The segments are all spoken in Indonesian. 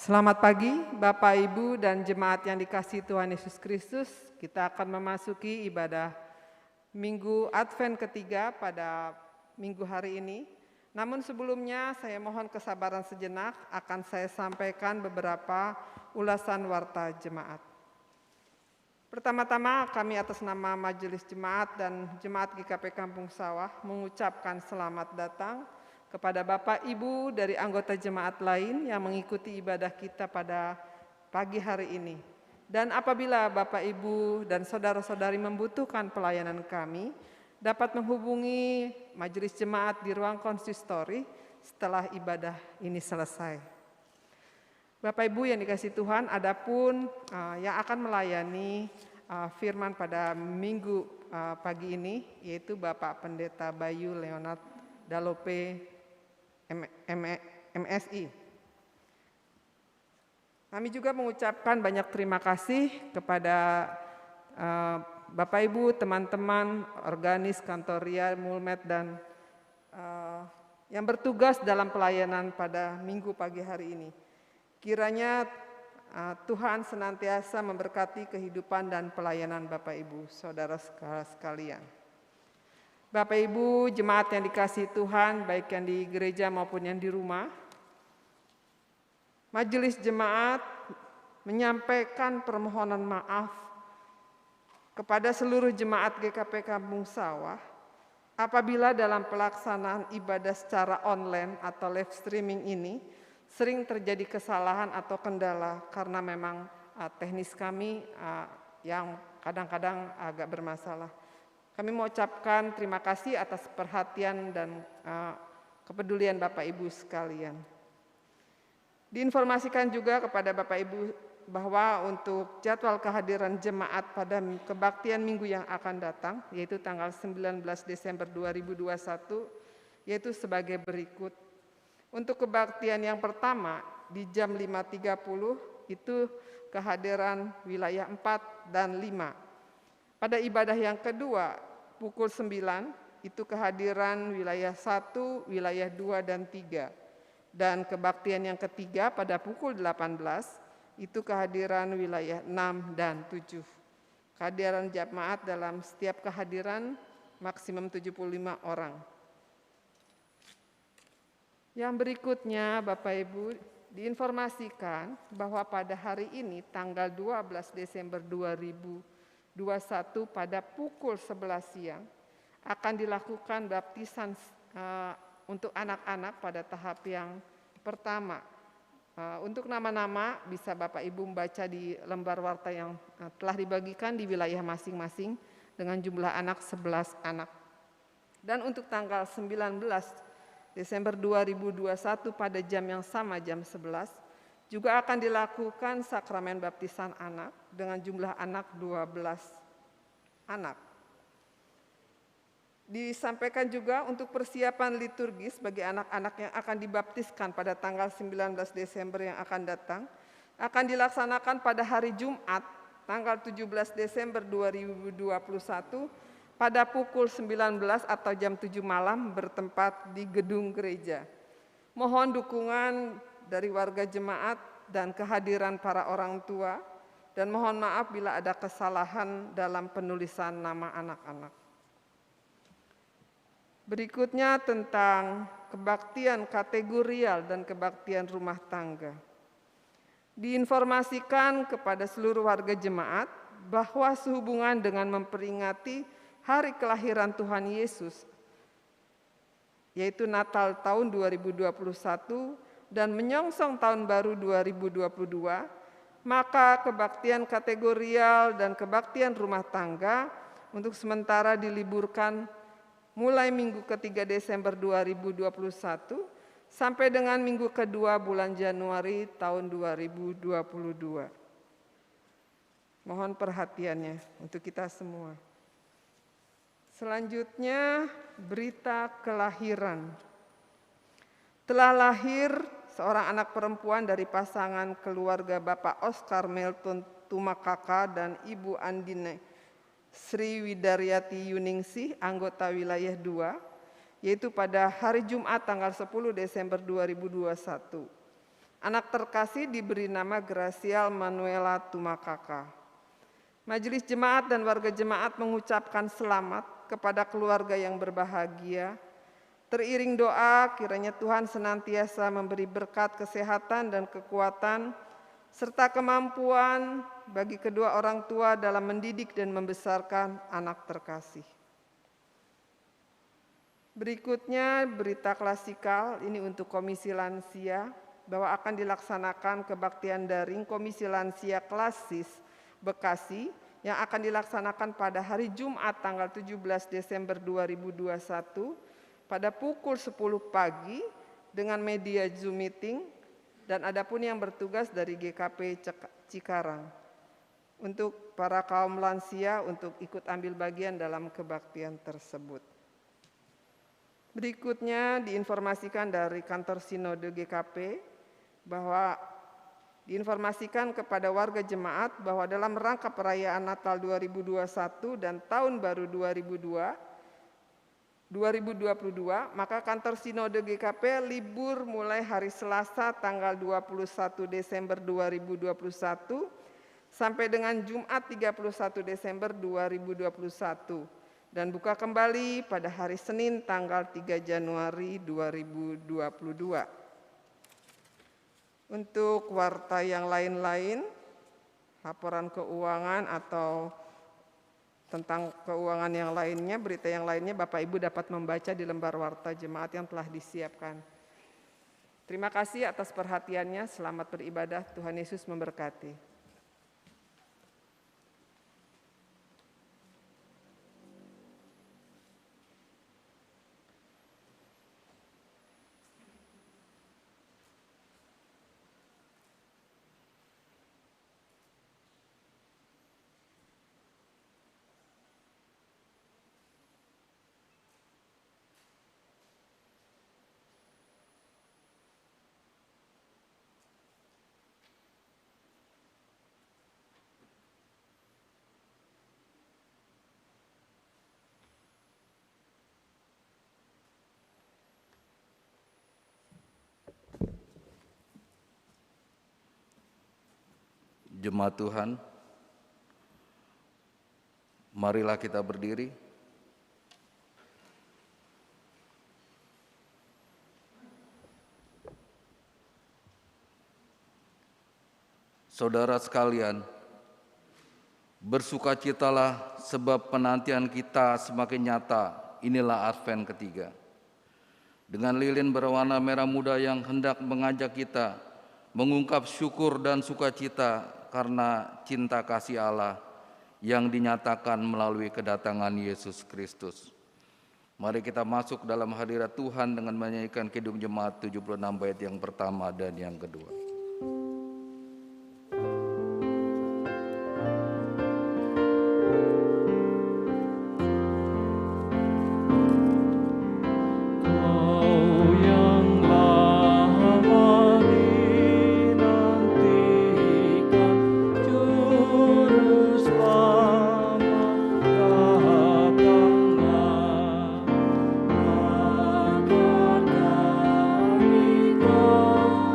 Selamat pagi Bapak, Ibu, dan jemaat yang dikasihi Tuhan Yesus Kristus. Kita akan memasuki ibadah Minggu Advent ketiga pada minggu hari ini. Namun sebelumnya saya mohon kesabaran sejenak, akan saya sampaikan beberapa ulasan warta jemaat. Pertama-tama kami atas nama Majelis Jemaat dan Jemaat GKP Kampung Sawah mengucapkan selamat datang kepada Bapak Ibu dari anggota jemaat lain yang mengikuti ibadah kita pada pagi hari ini. Dan apabila Bapak Ibu dan saudara-saudari membutuhkan pelayanan kami, dapat menghubungi Majelis Jemaat di ruang konsistori setelah ibadah ini selesai. Bapak Ibu yang dikasihi Tuhan, adapun yang akan melayani firman pada minggu pagi ini, yaitu Bapak Pendeta Bayu Leonard Dalope, MSI. Kami juga mengucapkan banyak terima kasih kepada Bapak Ibu, teman-teman, organis, kantoria, mulmet, dan yang bertugas dalam pelayanan pada minggu pagi hari ini. Kiranya Tuhan senantiasa memberkati kehidupan dan pelayanan Bapak Ibu, saudara sekalian. Bapak Ibu, jemaat yang dikasihi Tuhan, baik yang di gereja maupun yang di rumah, Majelis Jemaat menyampaikan permohonan maaf kepada seluruh jemaat GKP Kampung Sawah apabila dalam pelaksanaan ibadah secara online atau live streaming ini sering terjadi kesalahan atau kendala karena memang teknis kami yang kadang-kadang agak bermasalah. Kami mengucapkan terima kasih atas perhatian dan kepedulian Bapak Ibu sekalian. Diinformasikan juga kepada Bapak Ibu bahwa untuk jadwal kehadiran jemaat pada kebaktian minggu yang akan datang, yaitu tanggal 19 Desember 2021, yaitu sebagai berikut. Untuk kebaktian yang pertama di jam 5.30 itu kehadiran wilayah 4 dan 5. Pada ibadah yang kedua pukul 9 itu kehadiran wilayah 1, wilayah 2 dan 3. Dan kebaktian yang ketiga pada pukul 18 itu kehadiran wilayah 6 dan 7. Kehadiran jemaat dalam setiap kehadiran maksimum 75 orang. Yang berikutnya Bapak Ibu diinformasikan bahwa pada hari ini tanggal 12 Desember 2021 pada pukul 11 siang akan dilakukan baptisan untuk anak-anak pada tahap yang pertama. Untuk nama-nama bisa Bapak Ibu membaca di lembar warta yang telah dibagikan di wilayah masing-masing dengan jumlah anak 11 anak. Dan untuk tanggal 19 Desember 2021 pada jam yang sama, jam 11, juga akan dilakukan sakramen baptisan anak dengan jumlah anak 12 anak. Disampaikan juga untuk persiapan liturgis bagi anak-anak yang akan dibaptiskan pada tanggal 19 Desember yang akan datang, akan dilaksanakan pada hari Jumat, tanggal 17 Desember 2021, pada pukul 19 atau jam 7 malam bertempat di gedung gereja. Mohon dukungan dari warga jemaat dan kehadiran para orang tua, dan mohon maaf bila ada kesalahan dalam penulisan nama anak-anak. Berikutnya tentang kebaktian kategorial dan kebaktian rumah tangga. Diinformasikan kepada seluruh warga jemaat bahwa sehubungan dengan memperingati hari kelahiran Tuhan Yesus, yaitu Natal tahun 2021 dan menyongsong tahun baru 2022, maka kebaktian kategorial dan kebaktian rumah tangga untuk sementara diliburkan mulai minggu ketiga Desember 2021 sampai dengan minggu kedua bulan Januari tahun 2022. Mohon perhatiannya untuk kita semua. Selanjutnya, berita kelahiran. Telah lahir seorang anak perempuan dari pasangan keluarga Bapak Oscar Melton Tumakaka dan Ibu Andine Sri Widaryati Yuningsih, anggota wilayah 2, yaitu pada hari Jumat tanggal 10 Desember 2021. Anak terkasih diberi nama Gracial Manuela Tumakaka. Majelis Jemaat dan warga jemaat mengucapkan selamat kepada keluarga yang berbahagia. Teriring doa, kiranya Tuhan senantiasa memberi berkat kesehatan dan kekuatan, serta kemampuan bagi kedua orang tua dalam mendidik dan membesarkan anak terkasih. Berikutnya berita klasikal, ini untuk Komisi Lansia, bahwa akan dilaksanakan kebaktian daring Komisi Lansia Klasis Bekasi yang akan dilaksanakan pada hari Jumat tanggal 17 Desember 2021 pada pukul 10 pagi dengan media Zoom meeting, dan adapun yang bertugas dari GKP Cikarang untuk para kaum lansia untuk ikut ambil bagian dalam kebaktian tersebut. Berikutnya diinformasikan dari kantor Sinode GKP bahwa diinformasikan kepada warga jemaat bahwa dalam rangka perayaan Natal 2021 dan Tahun Baru 2022, maka kantor Sinode GKP libur mulai hari Selasa tanggal 21 Desember 2021 sampai dengan Jumat 31 Desember 2021 dan buka kembali pada hari Senin tanggal 3 Januari 2022. Untuk warta yang lain-lain, laporan keuangan atau tentang keuangan yang lainnya, berita yang lainnya Bapak Ibu dapat membaca di lembar warta jemaat yang telah disiapkan. Terima kasih atas perhatiannya, selamat beribadah, Tuhan Yesus memberkati. Jemaat Tuhan, marilah kita berdiri. Saudara sekalian, bersukacitalah sebab penantian kita semakin nyata, inilah Advent ketiga. Dengan lilin berwarna merah muda yang hendak mengajak kita mengungkap syukur dan sukacita karena cinta kasih Allah yang dinyatakan melalui kedatangan Yesus Kristus. Mari kita masuk dalam hadirat Tuhan dengan menyanyikan Kidung Jemaat 76 bait yang pertama dan yang kedua.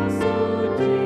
Suci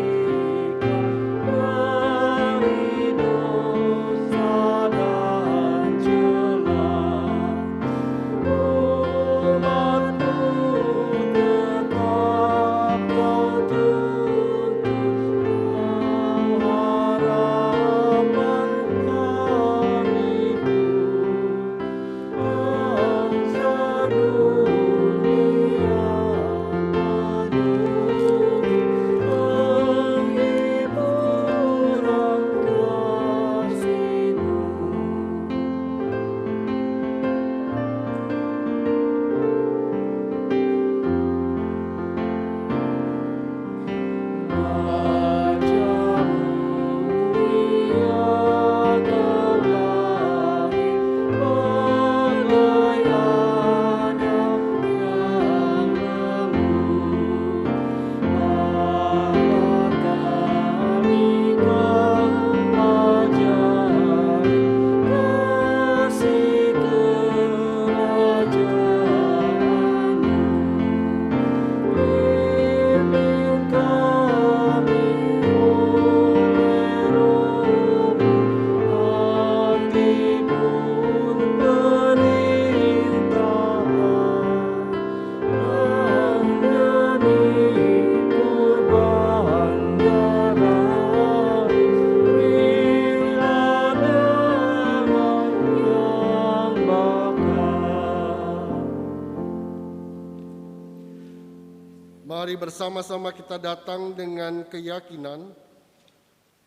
bersama-sama kita datang dengan keyakinan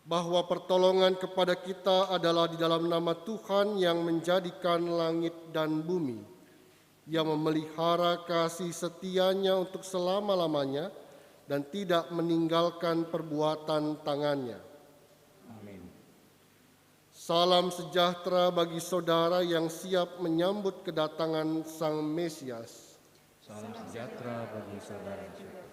bahwa pertolongan kepada kita adalah di dalam nama Tuhan yang menjadikan langit dan bumi, yang memelihara kasih setianya untuk selama-lamanya dan tidak meninggalkan perbuatan tangannya. Amin. Salam sejahtera bagi saudara yang siap menyambut kedatangan Sang Mesias. Salam sejahtera bagi saudara juga.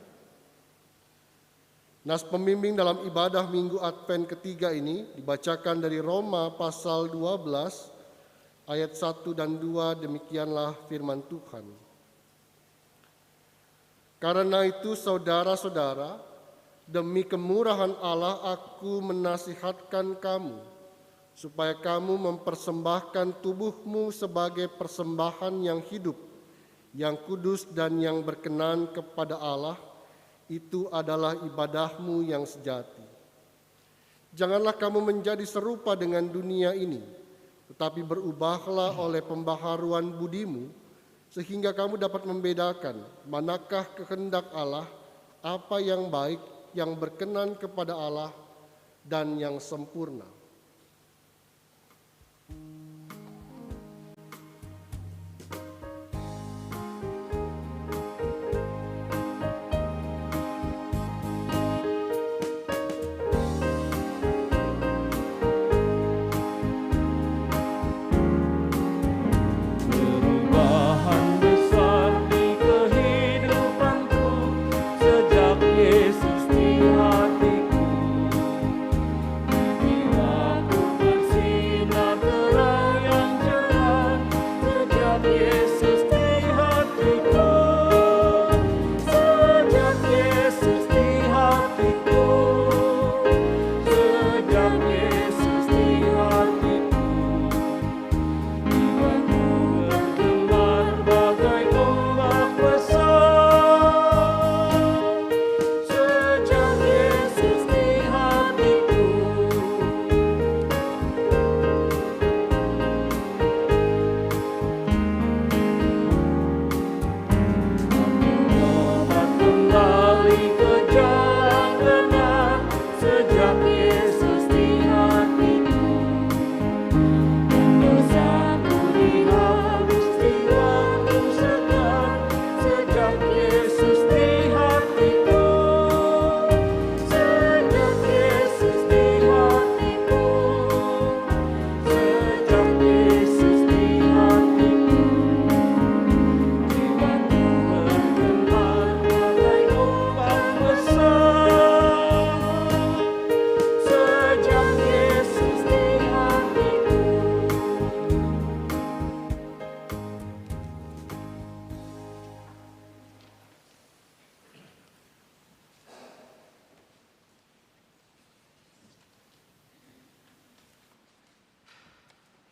Nas pembimbing dalam ibadah Minggu Advent ketiga ini dibacakan dari Roma pasal 12 ayat 1 dan 2, demikianlah firman Tuhan. Karena itu saudara-saudara, demi kemurahan Allah aku menasihatkan kamu, supaya kamu mempersembahkan tubuhmu sebagai persembahan yang hidup, yang kudus dan yang berkenan kepada Allah, itu adalah ibadahmu yang sejati. Janganlah kamu menjadi serupa dengan dunia ini, tetapi berubahlah oleh pembaharuan budimu, sehingga kamu dapat membedakan manakah kehendak Allah, apa yang baik, yang berkenan kepada Allah, dan yang sempurna.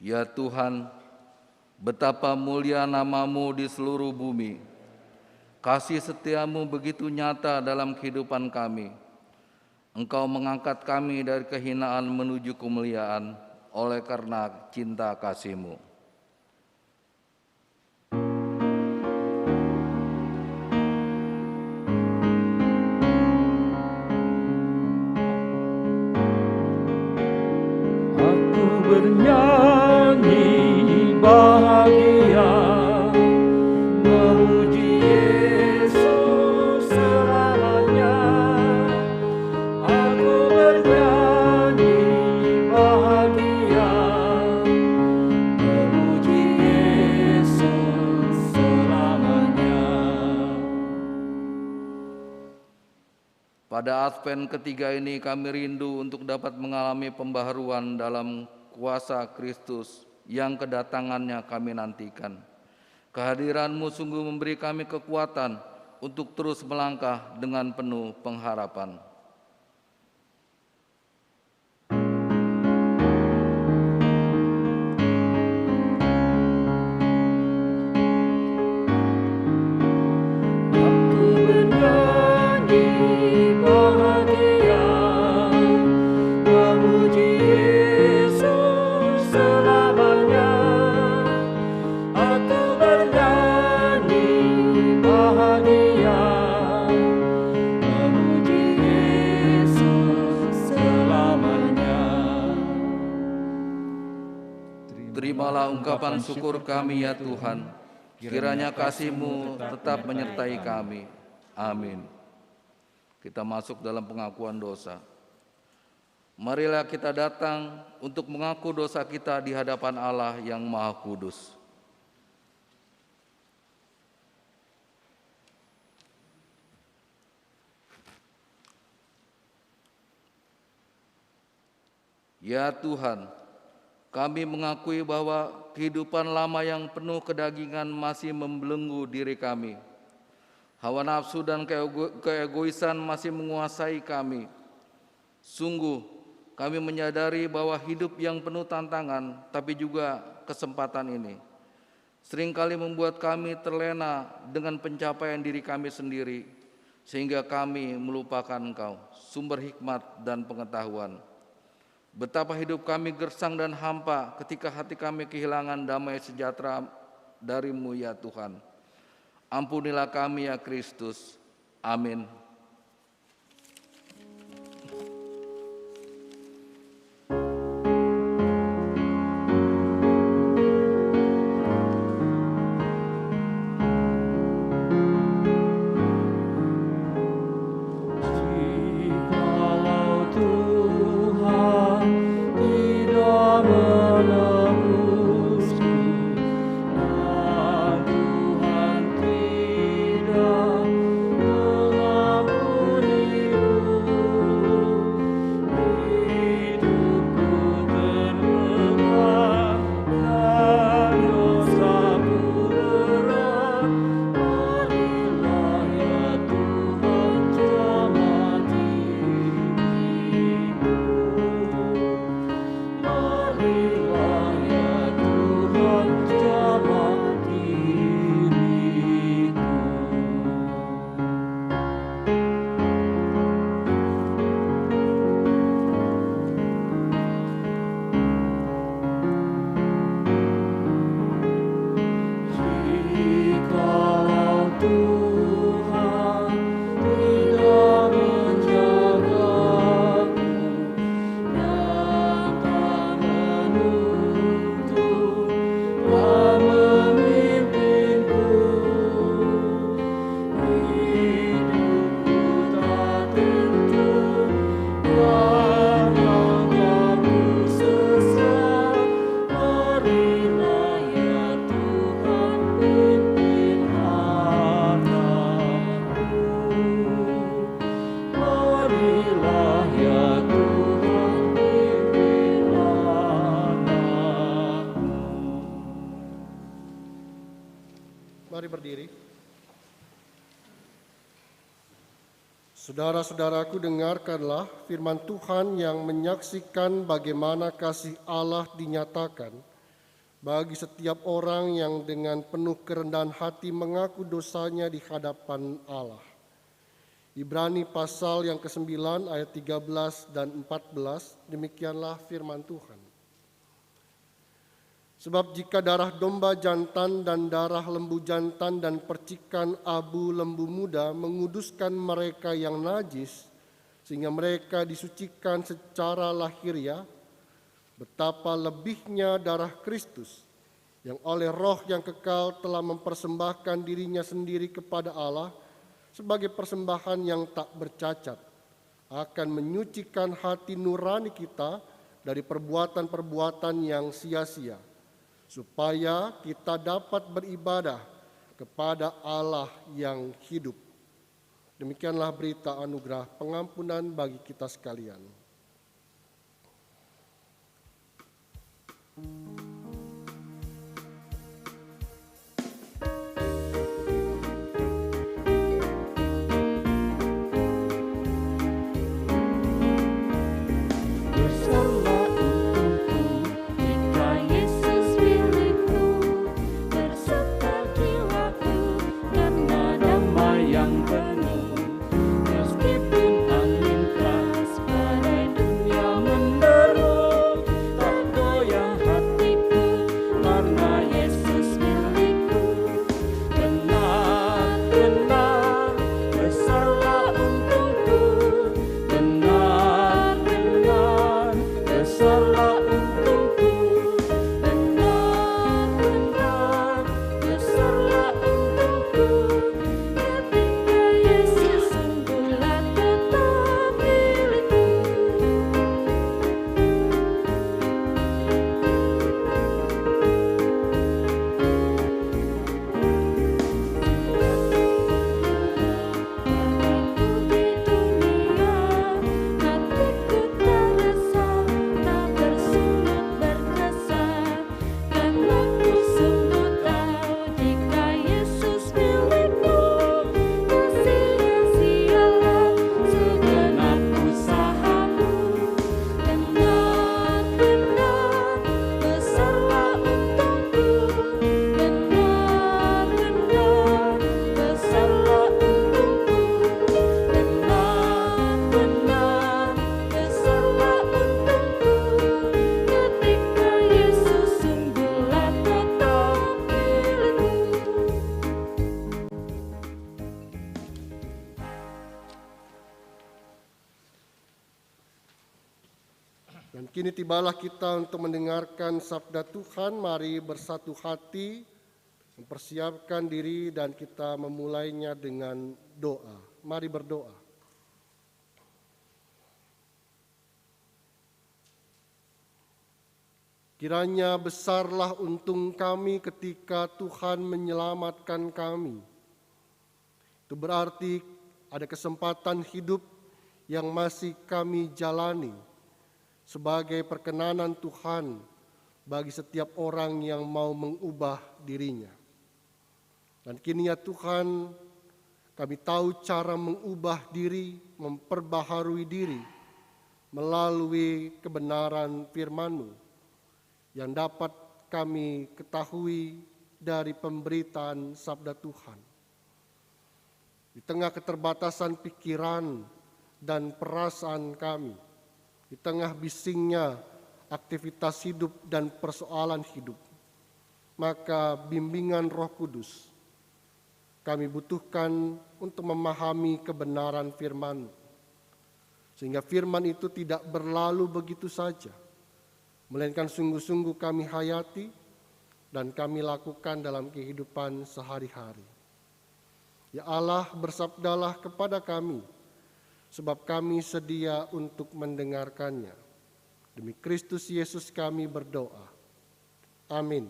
Ya Tuhan, betapa mulia nama-Mu di seluruh bumi. Kasih setia-Mu begitu nyata dalam kehidupan kami. Engkau mengangkat kami dari kehinaan menuju kemuliaan oleh karena cinta kasih-Mu. Aku bernyanyi bahagia, memuji Yesus selamanya. Aku bernyanyi bahagia, memuji Yesus selamanya. Pada Advent ketiga ini kami rindu untuk dapat mengalami pembaharuan dalam kuasa Kristus yang kedatangannya kami nantikan. Kehadiran-Mu sungguh memberi kami kekuatan untuk terus melangkah dengan penuh pengharapan. Aku bernyanyi bahagia, memuji Yesus selamanya. Aku bernyanyi bahagia, Terimalah ungkapan syukur kami ya Tuhan. Kiranya kasih-Mu tetap menyertai kami. Amin. Kita masuk dalam pengakuan dosa. Marilah kita datang untuk mengaku dosa kita di hadapan Allah yang Maha Kudus. Ya Tuhan, kami mengakui bahwa kehidupan lama yang penuh kedagingan masih membelenggu diri kami. Hawa nafsu dan keegoisan masih menguasai kami. Sungguh, kami menyadari bahwa hidup yang penuh tantangan, tapi juga kesempatan ini seringkali membuat kami terlena dengan pencapaian diri kami sendiri, sehingga kami melupakan Engkau, sumber hikmat dan pengetahuan. Betapa hidup kami gersang dan hampa ketika hati kami kehilangan damai sejahtera dari-Mu ya Tuhan. Ampunilah kami ya Kristus. Amin. Mari berdiri. Saudara-saudaraku, dengarkanlah firman Tuhan yang menyaksikan bagaimana kasih Allah dinyatakan bagi setiap orang yang dengan penuh kerendahan hati mengaku dosanya di hadapan Allah. Ibrani pasal yang ke-9 ayat 13 dan 14, demikianlah firman Tuhan. Sebab jika darah domba jantan dan darah lembu jantan dan percikan abu lembu muda menguduskan mereka yang najis, sehingga mereka disucikan secara lahiriah, betapa lebihnya darah Kristus yang oleh Roh yang kekal telah mempersembahkan dirinya sendiri kepada Allah sebagai persembahan yang tak bercacat, akan menyucikan hati nurani kita dari perbuatan-perbuatan yang sia-sia, supaya kita dapat beribadah kepada Allah yang hidup. Demikianlah berita anugerah pengampunan bagi kita sekalian. Hati Dan kini tibalah kita untuk mendengarkan sabda Tuhan. Mari bersatu hati, mempersiapkan diri dan kita memulainya dengan doa. Mari berdoa. Kiranya besarlah untung kami ketika Tuhan menyelamatkan kami. Itu berarti ada kesempatan hidup yang masih kami jalani sebagai perkenanan Tuhan bagi setiap orang yang mau mengubah dirinya. Dan kini ya Tuhan, kami tahu cara mengubah diri, memperbaharui diri melalui kebenaran firman-Mu yang dapat kami ketahui dari pemberitaan sabda Tuhan. Di tengah keterbatasan pikiran dan perasaan kami, di tengah bisingnya aktivitas hidup dan persoalan hidup, maka bimbingan Roh Kudus kami butuhkan untuk memahami kebenaran firman, sehingga firman itu tidak berlalu begitu saja, melainkan sungguh-sungguh kami hayati dan kami lakukan dalam kehidupan sehari-hari. Ya Allah, bersabdalah kepada kami, sebab kami sedia untuk mendengarkannya. Demi Kristus Yesus kami berdoa. Amin.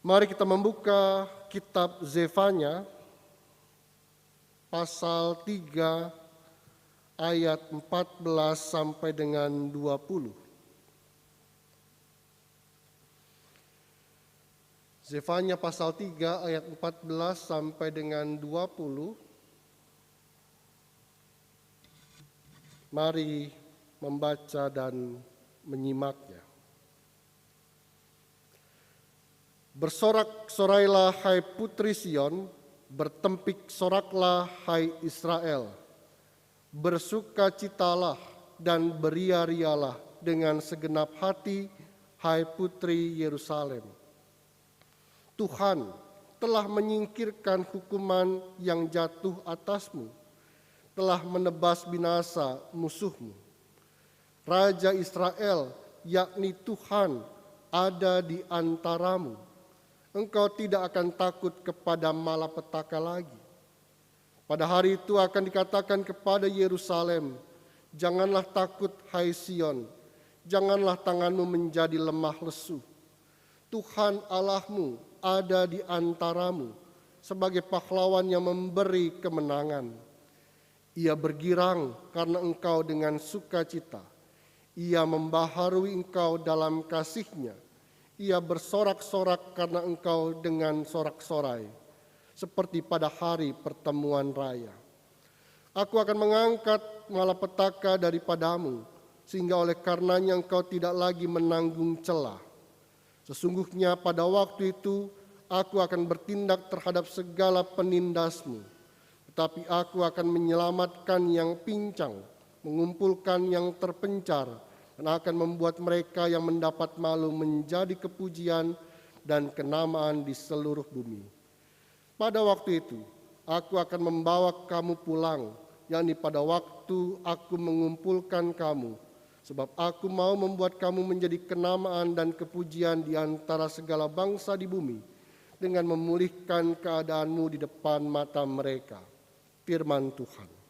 Mari kita membuka kitab Zefanya pasal 3 ayat 14 sampai dengan 20. Zefanya pasal 3 ayat 14 sampai dengan 20. Mari membaca dan menyimaknya. Bersorak-sorailah hai putri Sion, bertempik soraklah hai Israel. Bersukacitalah dan beria-rialah dengan segenap hati hai putri Yerusalem. Tuhan telah menyingkirkan hukuman yang jatuh atasmu, telah menebas binasa musuhmu. Raja Israel, yakni Tuhan, ada di antaramu. Engkau tidak akan takut kepada malapetaka lagi. Pada hari itu akan dikatakan kepada Yerusalem, janganlah takut hai Sion, janganlah tanganmu menjadi lemah lesu. Tuhan Allahmu ada di antaramu sebagai pahlawan yang memberi kemenangan. Ia bergirang karena engkau dengan sukacita. Ia membaharui engkau dalam kasih-Nya. Ia bersorak-sorak karena engkau dengan sorak-sorai, seperti pada hari pertemuan raya. Aku akan mengangkat malapetaka daripadamu, sehingga oleh karenanya engkau tidak lagi menanggung celah. Sesungguhnya pada waktu itu aku akan bertindak terhadap segala penindasmu, tetapi aku akan menyelamatkan yang pincang, mengumpulkan yang terpencar, dan akan membuat mereka yang mendapat malu menjadi kepujian dan kenamaan di seluruh bumi. Pada waktu itu, aku akan membawa kamu pulang, yakni pada waktu aku mengumpulkan kamu, sebab aku mau membuat kamu menjadi kenamaan dan kepujian di antara segala bangsa di bumi, dengan memulihkan keadaanmu di depan mata mereka. Firman Tuhan.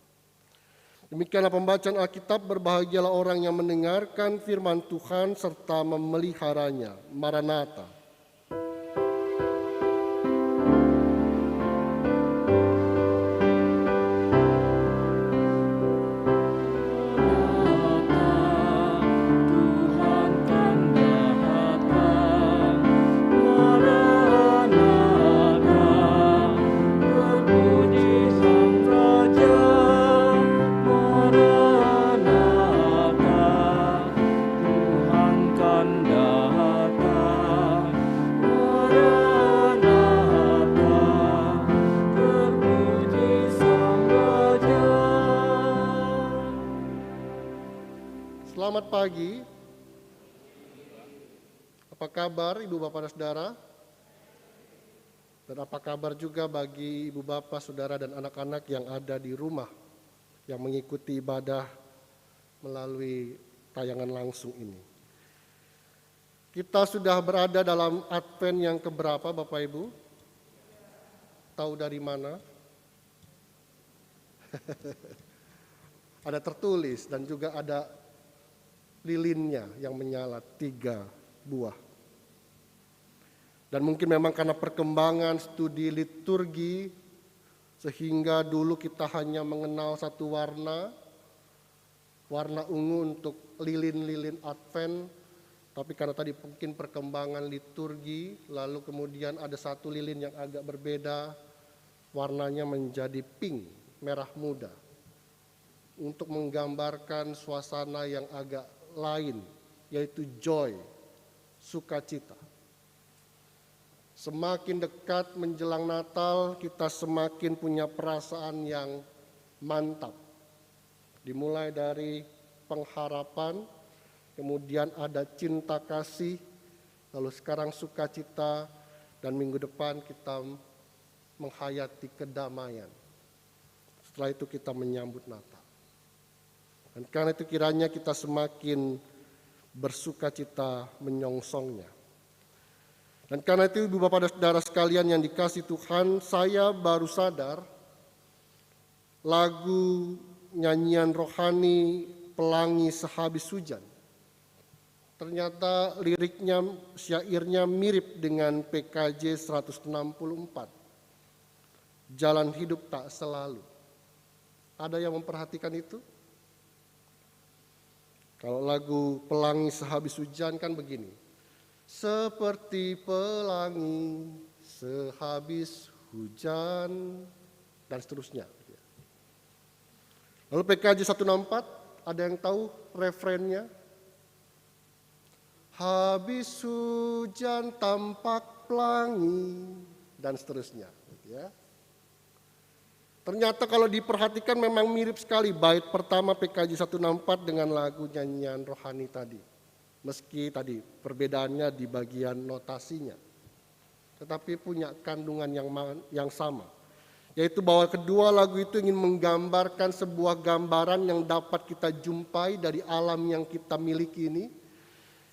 Demikianlah pembacaan Alkitab. Berbahagialah orang yang mendengarkan firman Tuhan serta memeliharanya. Maranatha. Selamat pagi. Apa kabar Ibu Bapak dan Saudara? Dan apa kabar juga bagi Ibu Bapak, Saudara dan anak-anak yang ada di rumah, yang mengikuti ibadah melalui tayangan langsung ini. Kita sudah berada dalam Advent yang keberapa Bapak Ibu? Tahu dari mana? Ada tertulis dan juga ada lilinnya yang menyala 3 buah. Dan mungkin memang karena perkembangan studi liturgi sehingga dulu kita hanya mengenal satu warna ungu untuk lilin-lilin Advent, tapi karena tadi mungkin perkembangan liturgi, lalu kemudian ada satu lilin yang agak berbeda, warnanya menjadi pink, merah muda, untuk menggambarkan suasana yang agak lain, yaitu joy, sukacita. Semakin dekat menjelang Natal, kita semakin punya perasaan yang mantap. Dimulai dari pengharapan, kemudian ada cinta kasih, lalu sekarang sukacita, dan minggu depan kita menghayati kedamaian. Setelah itu kita menyambut Natal. Dan karena itu kiranya kita semakin bersukacita menyongsongnya. Dan karena itu Ibu Bapak dan Saudara sekalian yang dikasihi Tuhan, saya baru sadar lagu nyanyian rohani Pelangi Sehabis Hujan. Ternyata liriknya, syairnya mirip dengan PKJ 164. Jalan hidup tak selalu. Ada yang memperhatikan itu? Kalau lagu Pelangi Sehabis Hujan kan begini. Seperti pelangi sehabis hujan, dan seterusnya. Lalu PKJ 164, ada yang tahu refrennya? Habis hujan tampak pelangi, dan seterusnya. Ternyata kalau diperhatikan memang mirip sekali bait pertama PKJ 164 dengan lagu nyanyian rohani tadi. Meski tadi perbedaannya di bagian notasinya, tetapi punya kandungan yang sama, yaitu bahwa kedua lagu itu ingin menggambarkan sebuah gambaran yang dapat kita jumpai dari alam yang kita miliki ini,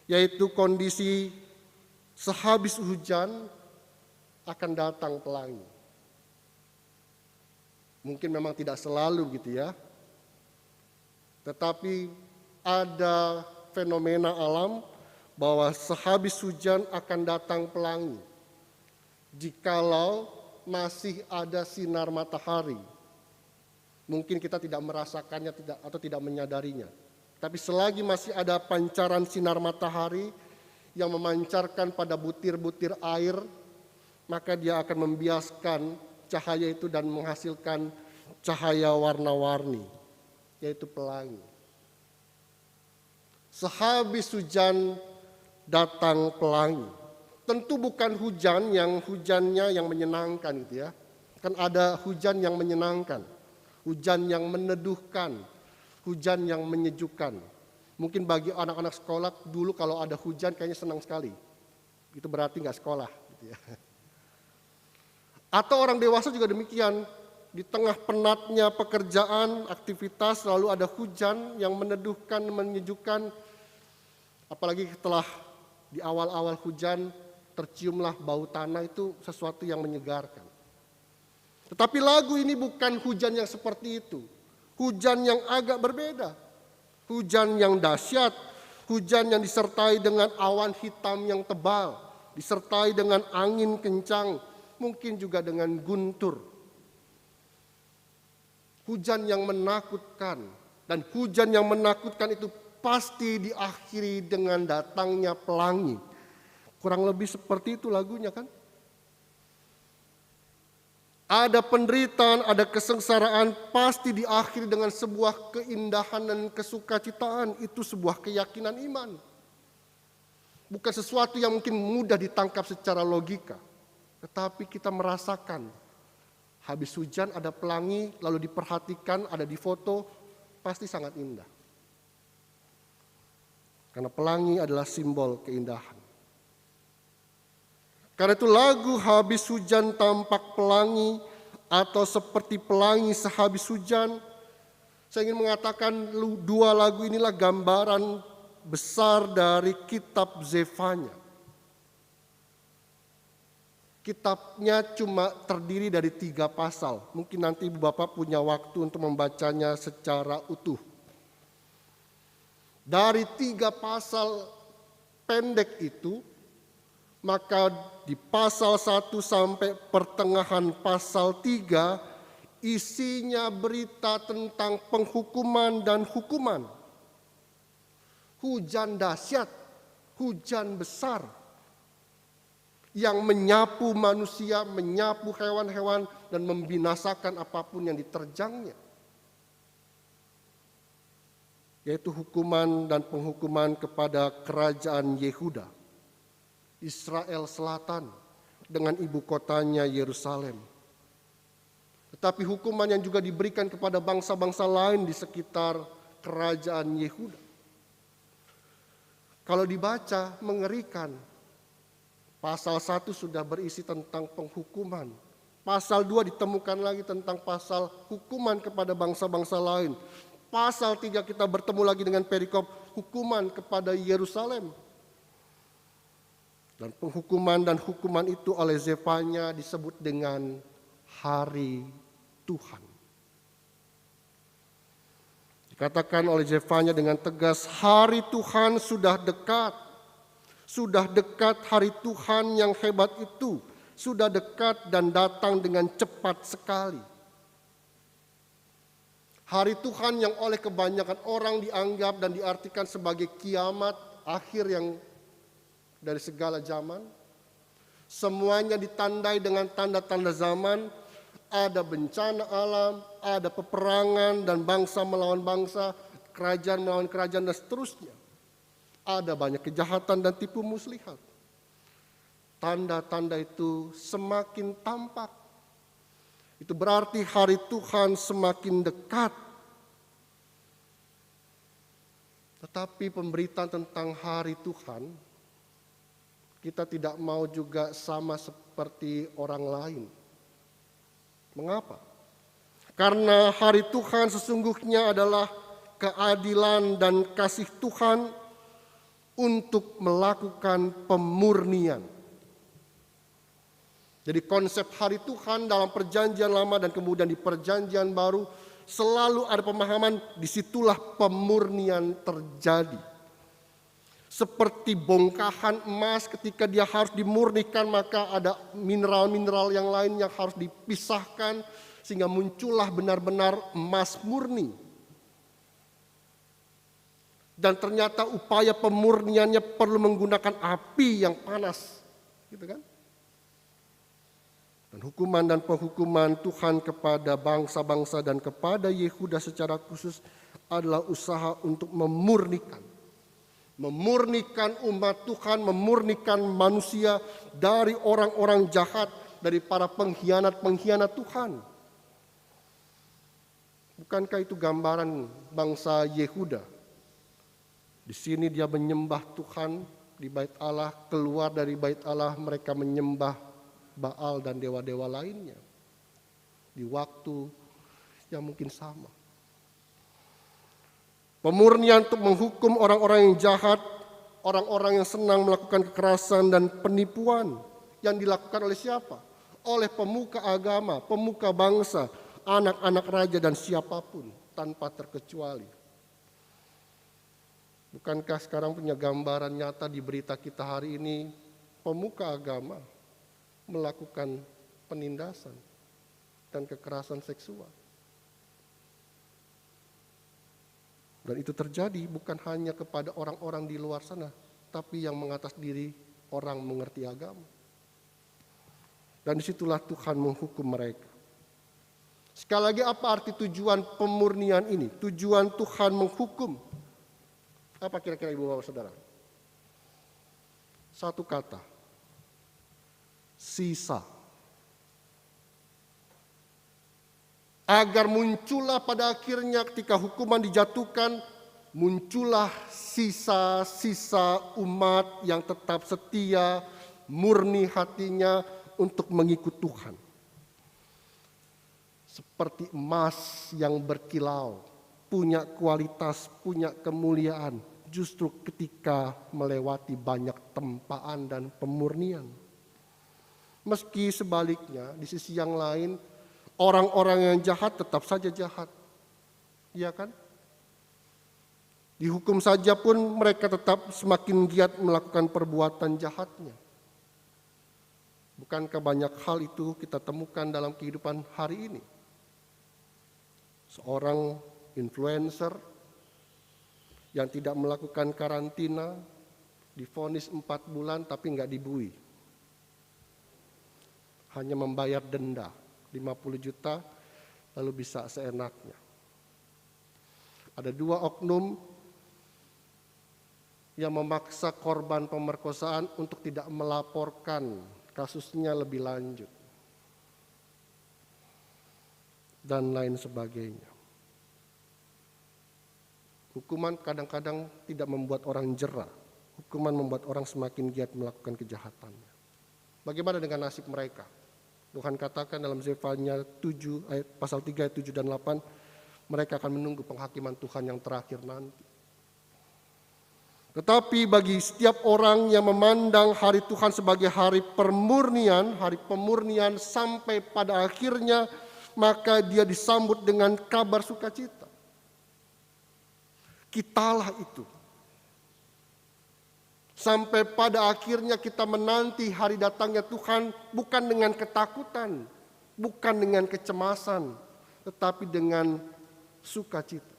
yaitu kondisi sehabis hujan akan datang pelangi. Mungkin memang tidak selalu gitu ya, tetapi ada fenomena alam bahwa sehabis hujan akan datang pelangi. Jikalau masih ada sinar matahari, mungkin kita tidak merasakannya atau tidak menyadarinya. Tapi selagi masih ada pancaran sinar matahari yang memancarkan pada butir-butir air, maka dia akan membiaskan cahaya itu dan menghasilkan cahaya warna-warni, yaitu pelangi. Sehabis hujan datang pelangi. Tentu bukan hujan yang hujannya yang menyenangkan gitu ya. Kan ada hujan yang menyenangkan, hujan yang meneduhkan, hujan yang menyejukkan. Mungkin bagi anak-anak sekolah dulu kalau ada hujan kayaknya senang sekali. Itu berarti nggak sekolah gitu ya. Atau orang dewasa juga demikian. Di tengah penatnya pekerjaan, aktivitas, lalu ada hujan yang meneduhkan, menyejukkan. Apalagi setelah di awal-awal hujan terciumlah bau tanah, itu sesuatu yang menyegarkan. Tetapi lagu ini bukan hujan yang seperti itu. Hujan yang agak berbeda. Hujan yang dahsyat, hujan yang disertai dengan awan hitam yang tebal, disertai dengan angin kencang, mungkin juga dengan guntur. Hujan yang menakutkan, dan hujan yang menakutkan itu pasti diakhiri dengan datangnya pelangi. Kurang lebih seperti itu lagunya kan? Ada penderitaan, ada kesengsaraan, pasti diakhiri dengan sebuah keindahan dan kesukacitaan. Itu sebuah keyakinan iman. Bukan sesuatu yang mungkin mudah ditangkap secara logika. Tetapi kita merasakan, habis hujan ada pelangi, lalu diperhatikan, ada di foto, pasti sangat indah. Karena pelangi adalah simbol keindahan. Karena itu lagu habis hujan tampak pelangi atau seperti pelangi sehabis hujan Saya ingin mengatakan dua lagu inilah gambaran besar dari kitab Zefanya. Kitabnya cuma terdiri dari 3 pasal. Mungkin nanti Ibu Bapak punya waktu untuk membacanya secara utuh. Dari 3 pasal pendek itu, maka di pasal 1 sampai pertengahan pasal 3, isinya berita tentang penghukuman dan hukuman. Hujan dahsyat, hujan besar yang menyapu manusia, menyapu hewan-hewan, dan membinasakan apapun yang diterjangnya. Yaitu hukuman dan penghukuman kepada kerajaan Yehuda, Israel Selatan, dengan ibu kotanya Yerusalem. Tetapi hukuman yang juga diberikan kepada bangsa-bangsa lain di sekitar kerajaan Yehuda. Kalau dibaca, mengerikan. Pasal 1 sudah berisi tentang penghukuman. Pasal 2 ditemukan lagi tentang pasal hukuman kepada bangsa-bangsa lain. Pasal 3 kita bertemu lagi dengan perikop hukuman kepada Yerusalem. Dan penghukuman dan hukuman itu oleh Zefanya disebut dengan hari Tuhan. Dikatakan oleh Zefanya dengan tegas, hari Tuhan sudah dekat. Sudah dekat hari Tuhan yang hebat itu. Sudah dekat dan datang dengan cepat sekali. Hari Tuhan yang oleh kebanyakan orang dianggap dan diartikan sebagai kiamat akhir yang dari segala zaman. Semuanya ditandai dengan tanda-tanda zaman. Ada bencana alam, ada peperangan dan bangsa melawan bangsa, kerajaan melawan kerajaan dan seterusnya. Ada banyak kejahatan dan tipu muslihat. Tanda-tanda itu semakin tampak. Itu berarti hari Tuhan semakin dekat. Tetapi pemberitaan tentang hari Tuhan, kita tidak mau juga sama seperti orang lain. Mengapa? Karena hari Tuhan sesungguhnya adalah keadilan dan kasih Tuhan untuk melakukan pemurnian. Jadi konsep hari Tuhan dalam perjanjian lama dan kemudian di perjanjian baru selalu ada pemahaman disitulah pemurnian terjadi. Seperti bongkahan emas ketika dia harus dimurnikan maka ada mineral-mineral yang lain yang harus dipisahkan sehingga muncullah benar-benar emas murni. Dan ternyata upaya pemurniannya perlu menggunakan api yang panas. Gitu kan? Dan hukuman dan penghukuman Tuhan kepada bangsa-bangsa dan kepada Yehuda secara khusus adalah usaha untuk memurnikan. Memurnikan umat Tuhan, memurnikan manusia dari orang-orang jahat, dari para pengkhianat-pengkhianat Tuhan. Bukankah itu gambaran bangsa Yehuda? Di sini dia menyembah Tuhan di bait Allah, keluar dari bait Allah mereka menyembah Baal dan dewa-dewa lainnya. Di waktu yang mungkin sama. Pemurnian untuk menghukum orang-orang yang jahat, orang-orang yang senang melakukan kekerasan dan penipuan yang dilakukan oleh siapa? Oleh pemuka agama, pemuka bangsa, anak-anak raja dan siapapun tanpa terkecuali. Bukankah sekarang punya gambaran nyata di berita kita hari ini, pemuka agama melakukan penindasan dan kekerasan seksual. Dan itu terjadi bukan hanya kepada orang-orang di luar sana, tapi yang mengatas diri orang mengerti agama. Dan disitulah Tuhan menghukum mereka. Sekali lagi apa arti tujuan pemurnian ini? Tujuan Tuhan menghukum. Apa kira-kira ibu bapak saudara? Satu kata. Sisa. Agar muncullah pada akhirnya ketika hukuman dijatuhkan, muncullah sisa-sisa umat yang tetap setia, murni hatinya untuk mengikut Tuhan. Seperti emas yang berkilau, punya kualitas, punya kemuliaan justru ketika melewati banyak tempaan dan pemurnian. Meski sebaliknya, di sisi yang lain, orang-orang yang jahat tetap saja jahat. Iya kan? Dihukum saja pun mereka tetap semakin giat melakukan perbuatan jahatnya. Bukankah banyak hal itu kita temukan dalam kehidupan hari ini? Seorang influencer yang tidak melakukan karantina, divonis 4 bulan tapi nggak dibui. Hanya membayar denda 50 juta lalu bisa seenaknya. Ada 2 oknum yang memaksa korban pemerkosaan untuk tidak melaporkan kasusnya lebih lanjut. Dan lain sebagainya. Hukuman kadang-kadang tidak membuat orang jera. Hukuman membuat orang semakin giat melakukan kejahatannya. Bagaimana dengan nasib mereka? Tuhan katakan dalam Zefania 7 ayat pasal 3 ayat 7 dan 8, mereka akan menunggu penghakiman Tuhan yang terakhir nanti. Tetapi bagi setiap orang yang memandang hari Tuhan sebagai hari pemurnian sampai pada akhirnya, maka dia disambut dengan kabar sukacita. Kitalah itu. Sampai pada akhirnya kita menanti hari datangnya Tuhan bukan dengan ketakutan, bukan dengan kecemasan, tetapi dengan sukacita.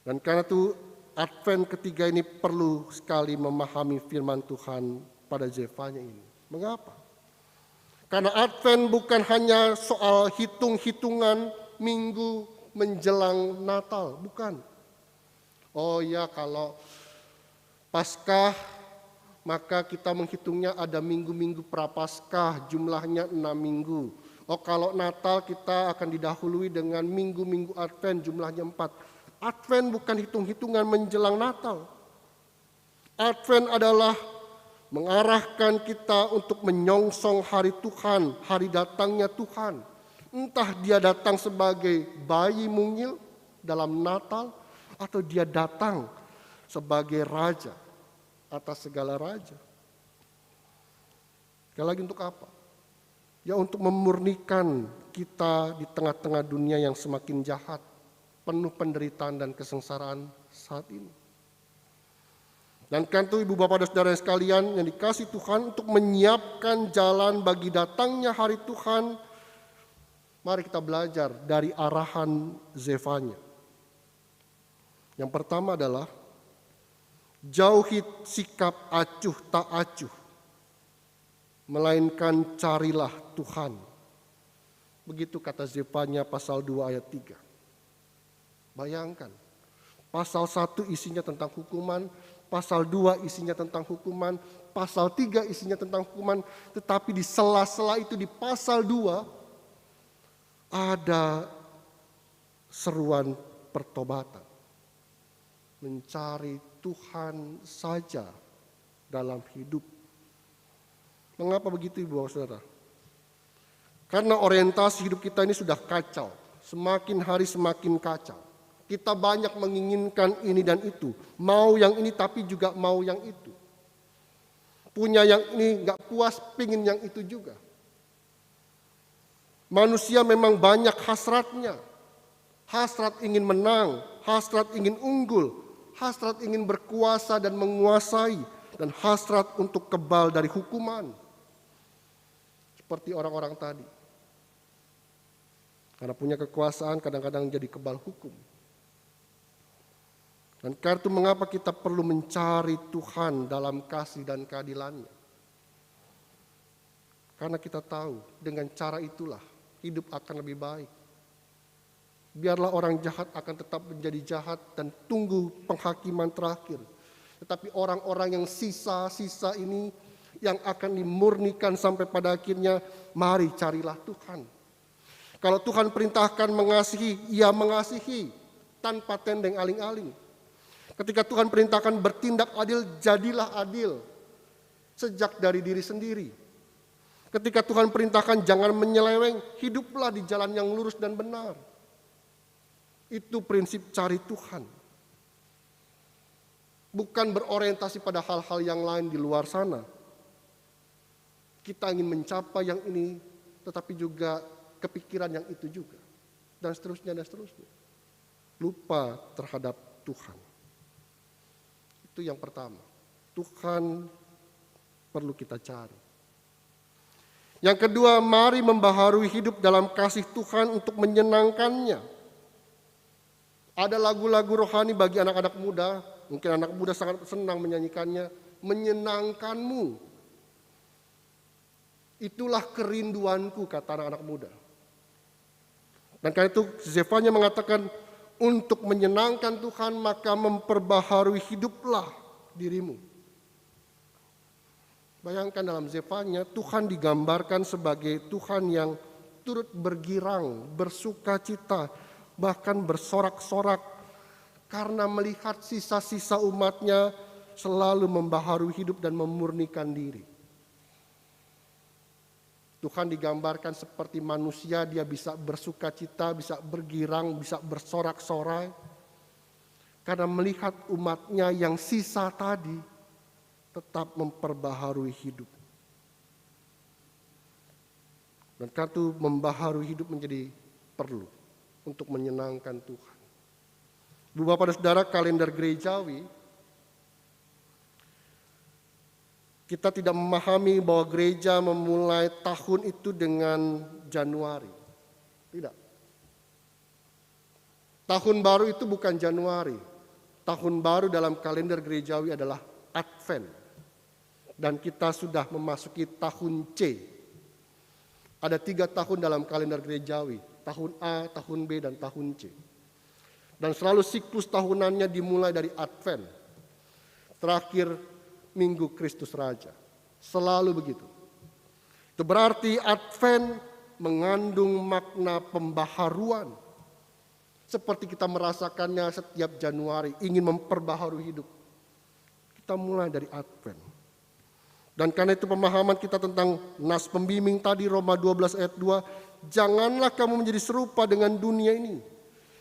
Dan karena itu Advent ketiga ini perlu sekali memahami firman Tuhan pada Zefania ini. Mengapa? Karena Advent bukan hanya soal hitung-hitungan minggu menjelang Natal, bukan. Oh ya, kalau Paskah maka kita menghitungnya ada minggu-minggu prapaskah, jumlahnya 6 minggu. Oh kalau Natal kita akan didahului dengan minggu-minggu Advent, jumlahnya 4. Advent bukan hitung-hitungan menjelang Natal. Advent adalah mengarahkan kita untuk menyongsong hari Tuhan, hari datangnya Tuhan. Entah dia datang sebagai bayi mungil dalam Natal, atau dia datang sebagai raja atas segala raja. Sekali lagi untuk apa? Ya untuk memurnikan kita di tengah-tengah dunia yang semakin jahat, penuh penderitaan dan kesengsaraan saat ini. Dan kan itu ibu bapak dan saudara sekalian yang dikasih Tuhan, untuk menyiapkan jalan bagi datangnya hari Tuhan, mari kita belajar dari arahan Zefania. Yang pertama adalah jauhi sikap acuh tak acuh, melainkan carilah Tuhan. Begitu kata Zefania pasal 2 ayat 3. Bayangkan, pasal 1 isinya tentang hukuman, pasal 2 isinya tentang hukuman, pasal 3 isinya tentang hukuman, tetapi di sela-sela itu di pasal 2 ada seruan pertobatan. Mencari Tuhan saja dalam hidup. Mengapa begitu ibu bapak saudara? Karena orientasi hidup kita ini sudah kacau. Semakin hari semakin kacau. Kita banyak menginginkan ini dan itu. Mau yang ini tapi juga mau yang itu. Punya yang ini gak puas, pingin yang itu juga. Manusia memang banyak hasratnya. Hasrat ingin menang, hasrat ingin unggul, hasrat ingin berkuasa dan menguasai, dan hasrat untuk kebal dari hukuman. Seperti orang-orang tadi. Karena punya kekuasaan kadang-kadang jadi kebal hukum. Dan karena itu mengapa kita perlu mencari Tuhan dalam kasih dan keadilannya. Karena kita tahu dengan cara itulah hidup akan lebih baik. Biarlah orang jahat akan tetap menjadi jahat dan tunggu penghakiman terakhir. Tetapi orang-orang yang sisa-sisa ini yang akan dimurnikan sampai pada akhirnya, mari carilah Tuhan. Kalau Tuhan perintahkan mengasihi, ia mengasihi tanpa tendeng aling-aling. Ketika Tuhan perintahkan bertindak adil, jadilah adil sejak dari diri sendiri. Ketika Tuhan perintahkan jangan menyeleweng, hiduplah di jalan yang lurus dan benar. Itu prinsip cari Tuhan. Bukan berorientasi pada hal-hal yang lain di luar sana. Kita ingin mencapai yang ini, tetapi juga kepikiran yang itu juga. Dan seterusnya, dan seterusnya. Lupa terhadap Tuhan. Itu yang pertama. Tuhan perlu kita cari. Yang kedua, mari membaharui hidup dalam kasih Tuhan untuk menyenangkannya. Ada lagu-lagu rohani bagi anak-anak muda, mungkin anak muda sangat senang menyanyikannya, menyenangkanmu. Itulah kerinduanku, kata anak-anak muda. Dan karena itu Zefanya mengatakan, untuk menyenangkan Tuhan maka memperbaharui hiduplah dirimu. Bayangkan dalam Zefanya, Tuhan digambarkan sebagai Tuhan yang turut bergirang, bersuka cita, bahkan bersorak-sorak karena melihat sisa-sisa umatnya selalu membaharui hidup dan memurnikan diri. Tuhan digambarkan seperti manusia, dia bisa bersuka cita, bisa bergirang, bisa bersorak-sorai karena melihat umatnya yang sisa tadi tetap memperbaharui hidup. Dan karena itu membaharui hidup menjadi perlu untuk menyenangkan Tuhan. Ibu Bapak dan Saudara, kalender gerejawi, kita tidak memahami bahwa gereja memulai tahun itu dengan Januari. Tidak. Tahun baru itu bukan Januari. Tahun baru dalam kalender gerejawi adalah Advent. Dan kita sudah memasuki tahun C. Ada 3 tahun dalam kalender gerejawi. Tahun A, tahun B, dan tahun C. Dan selalu siklus tahunannya dimulai dari Advent. Terakhir Minggu Kristus Raja. Selalu begitu. Itu berarti Advent mengandung makna pembaharuan. Seperti kita merasakannya setiap Januari, ingin memperbaharui hidup. Kita mulai dari Advent. Dan karena itu pemahaman kita tentang nas pembimbing tadi, Roma 12 ayat 2, janganlah kamu menjadi serupa dengan dunia ini,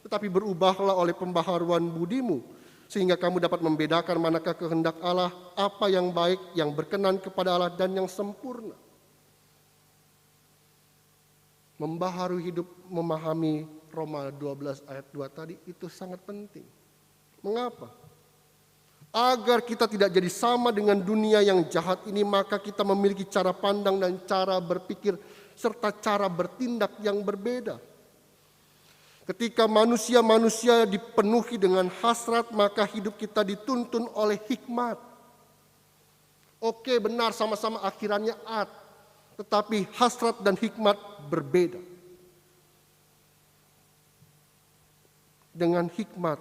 tetapi berubahlah oleh pembaharuan budimu, sehingga kamu dapat membedakan manakah kehendak Allah, apa yang baik, yang berkenan kepada Allah, dan yang sempurna. Membaharui hidup, memahami Roma 12 ayat 2 tadi, itu sangat penting. Mengapa? Agar kita tidak jadi sama dengan dunia yang jahat ini, maka kita memiliki cara pandang dan cara berpikir, serta cara bertindak yang berbeda. Ketika manusia-manusia dipenuhi dengan hasrat, maka hidup kita dituntun oleh hikmat. Oke, benar, sama-sama akhirannya ad, tetapi hasrat dan hikmat berbeda. Dengan hikmat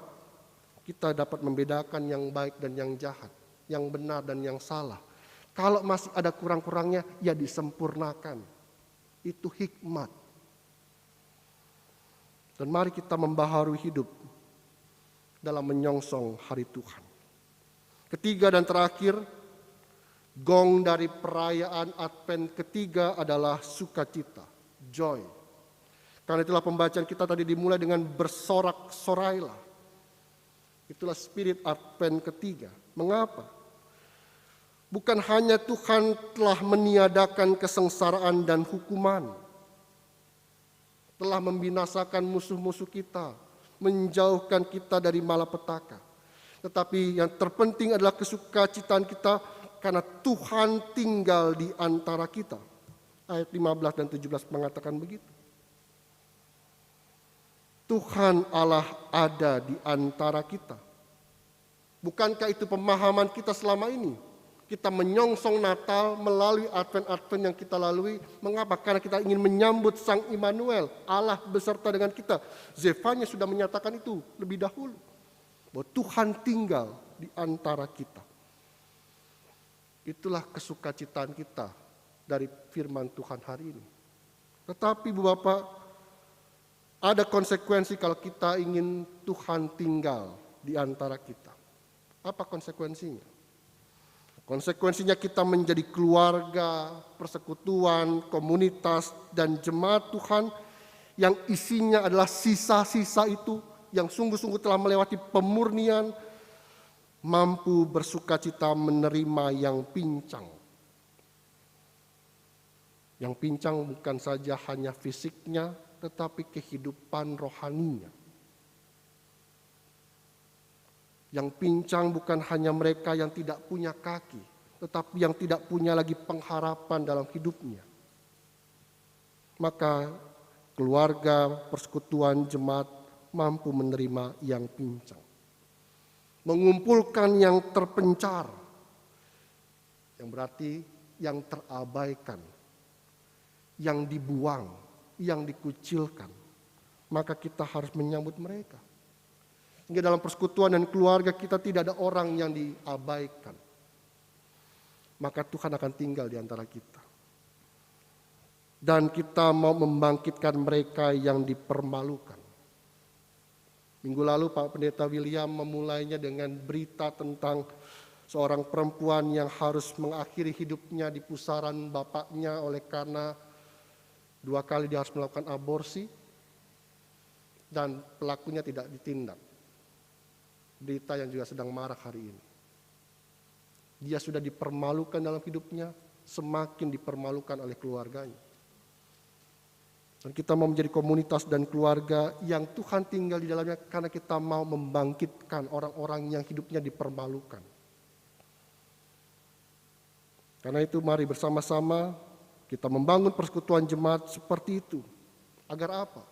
kita dapat membedakan yang baik dan yang jahat, yang benar dan yang salah. Kalau masih ada kurang-kurangnya, ya disempurnakan. Itu hikmat. Dan mari kita membaharui hidup dalam menyongsong hari Tuhan. Ketiga dan terakhir, gong dari perayaan Advent ketiga adalah sukacita, joy. Karena itulah pembacaan kita tadi dimulai dengan bersorak-sorailah. Itulah spirit Advent ketiga. Mengapa? Bukan hanya Tuhan telah meniadakan kesengsaraan dan hukuman, telah membinasakan musuh-musuh kita, menjauhkan kita dari malapetaka. Tetapi yang terpenting adalah kesukacitaan kita karena Tuhan tinggal di antara kita. Ayat 15 dan 17 mengatakan begitu. Tuhan Allah ada di antara kita. Bukankah itu pemahaman kita selama ini? Kita menyongsong Natal melalui Advent-Advent yang kita lalui. Mengapa? Karena kita ingin menyambut Sang Immanuel, Allah beserta dengan kita. Zefanya sudah menyatakan itu lebih dahulu. Bahwa Tuhan tinggal di antara kita. Itulah kesukacitaan kita dari firman Tuhan hari ini. Tetapi Ibu Bapak, ada konsekuensi kalau kita ingin Tuhan tinggal di antara kita. Apa konsekuensinya? Konsekuensinya kita menjadi keluarga, persekutuan, komunitas, dan jemaat Tuhan yang isinya adalah sisa-sisa itu yang sungguh-sungguh telah melewati pemurnian, mampu bersukacita menerima yang pincang. Yang pincang bukan saja hanya fisiknya, tetapi kehidupan rohaninya. Yang pincang bukan hanya mereka yang tidak punya kaki, tetapi yang tidak punya lagi pengharapan dalam hidupnya. Maka keluarga, persekutuan, jemaat mampu menerima yang pincang. Mengumpulkan yang terpencar, yang berarti yang terabaikan, yang dibuang, yang dikucilkan. Maka kita harus menyambut mereka. Sehingga dalam persekutuan dan keluarga kita tidak ada orang yang diabaikan. Maka Tuhan akan tinggal di antara kita. Dan kita mau membangkitkan mereka yang dipermalukan. Minggu lalu Pak Pendeta William memulainya dengan berita tentang seorang perempuan yang harus mengakhiri hidupnya di pusaran bapaknya oleh karena 2 kali dia harus melakukan aborsi dan pelakunya tidak ditindak. Berita yang juga sedang marak hari ini. Dia sudah dipermalukan dalam hidupnya, semakin dipermalukan oleh keluarganya. Dan kita mau menjadi komunitas dan keluarga yang Tuhan tinggal di dalamnya karena kita mau membangkitkan orang-orang yang hidupnya dipermalukan. Karena itu mari bersama-sama kita membangun persekutuan jemaat seperti itu. Agar apa?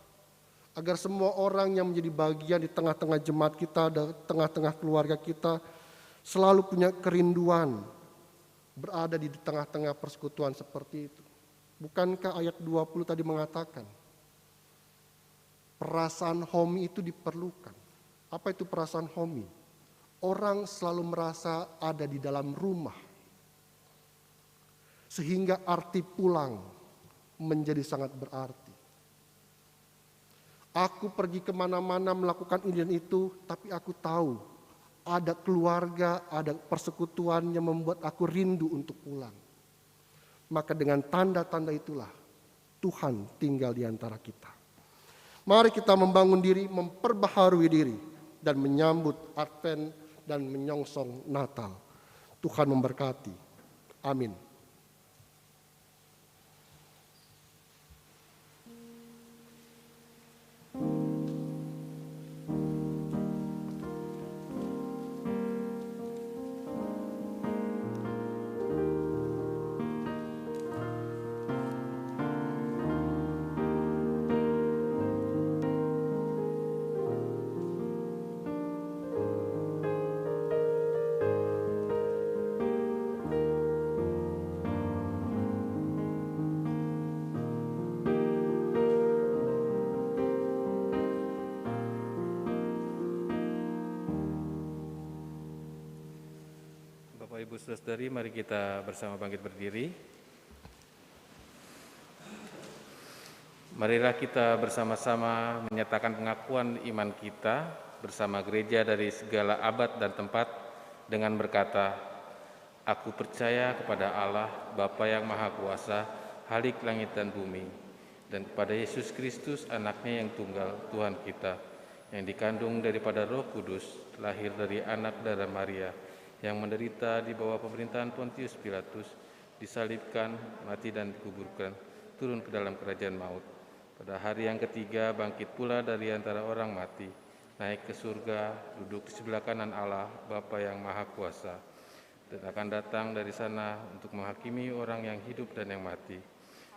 Agar semua orang yang menjadi bagian di tengah-tengah jemaat kita, di tengah-tengah keluarga kita, selalu punya kerinduan berada di tengah-tengah persekutuan seperti itu. Bukankah ayat 20 tadi mengatakan, perasaan homi itu diperlukan. Apa itu perasaan homi? Orang selalu merasa ada di dalam rumah. Sehingga arti pulang menjadi sangat berarti. Aku pergi kemana-mana melakukan ini dan itu, tapi aku tahu ada keluarga, ada persekutuan yang membuat aku rindu untuk pulang. Maka dengan tanda-tanda itulah Tuhan tinggal di antara kita. Mari kita membangun diri, memperbaharui diri, dan menyambut Advent dan menyongsong Natal. Tuhan memberkati. Amin. Bapak Ibu Saudara-saudari, mari kita bersama bangkit berdiri. Marilah kita bersama-sama menyatakan pengakuan iman kita bersama gereja dari segala abad dan tempat dengan berkata, Aku percaya kepada Allah, Bapa yang Maha Kuasa, Khalik langit dan bumi, dan kepada Yesus Kristus, anaknya yang tunggal, Tuhan kita, yang dikandung daripada Roh Kudus, lahir dari anak darah Maria, yang menderita di bawah pemerintahan Pontius Pilatus, disalibkan, mati dan dikuburkan, turun ke dalam kerajaan maut. Pada hari yang ketiga bangkit pula dari antara orang mati, naik ke surga, duduk di sebelah kanan Allah, Bapa yang Maha Kuasa, dan akan datang dari sana untuk menghakimi orang yang hidup dan yang mati.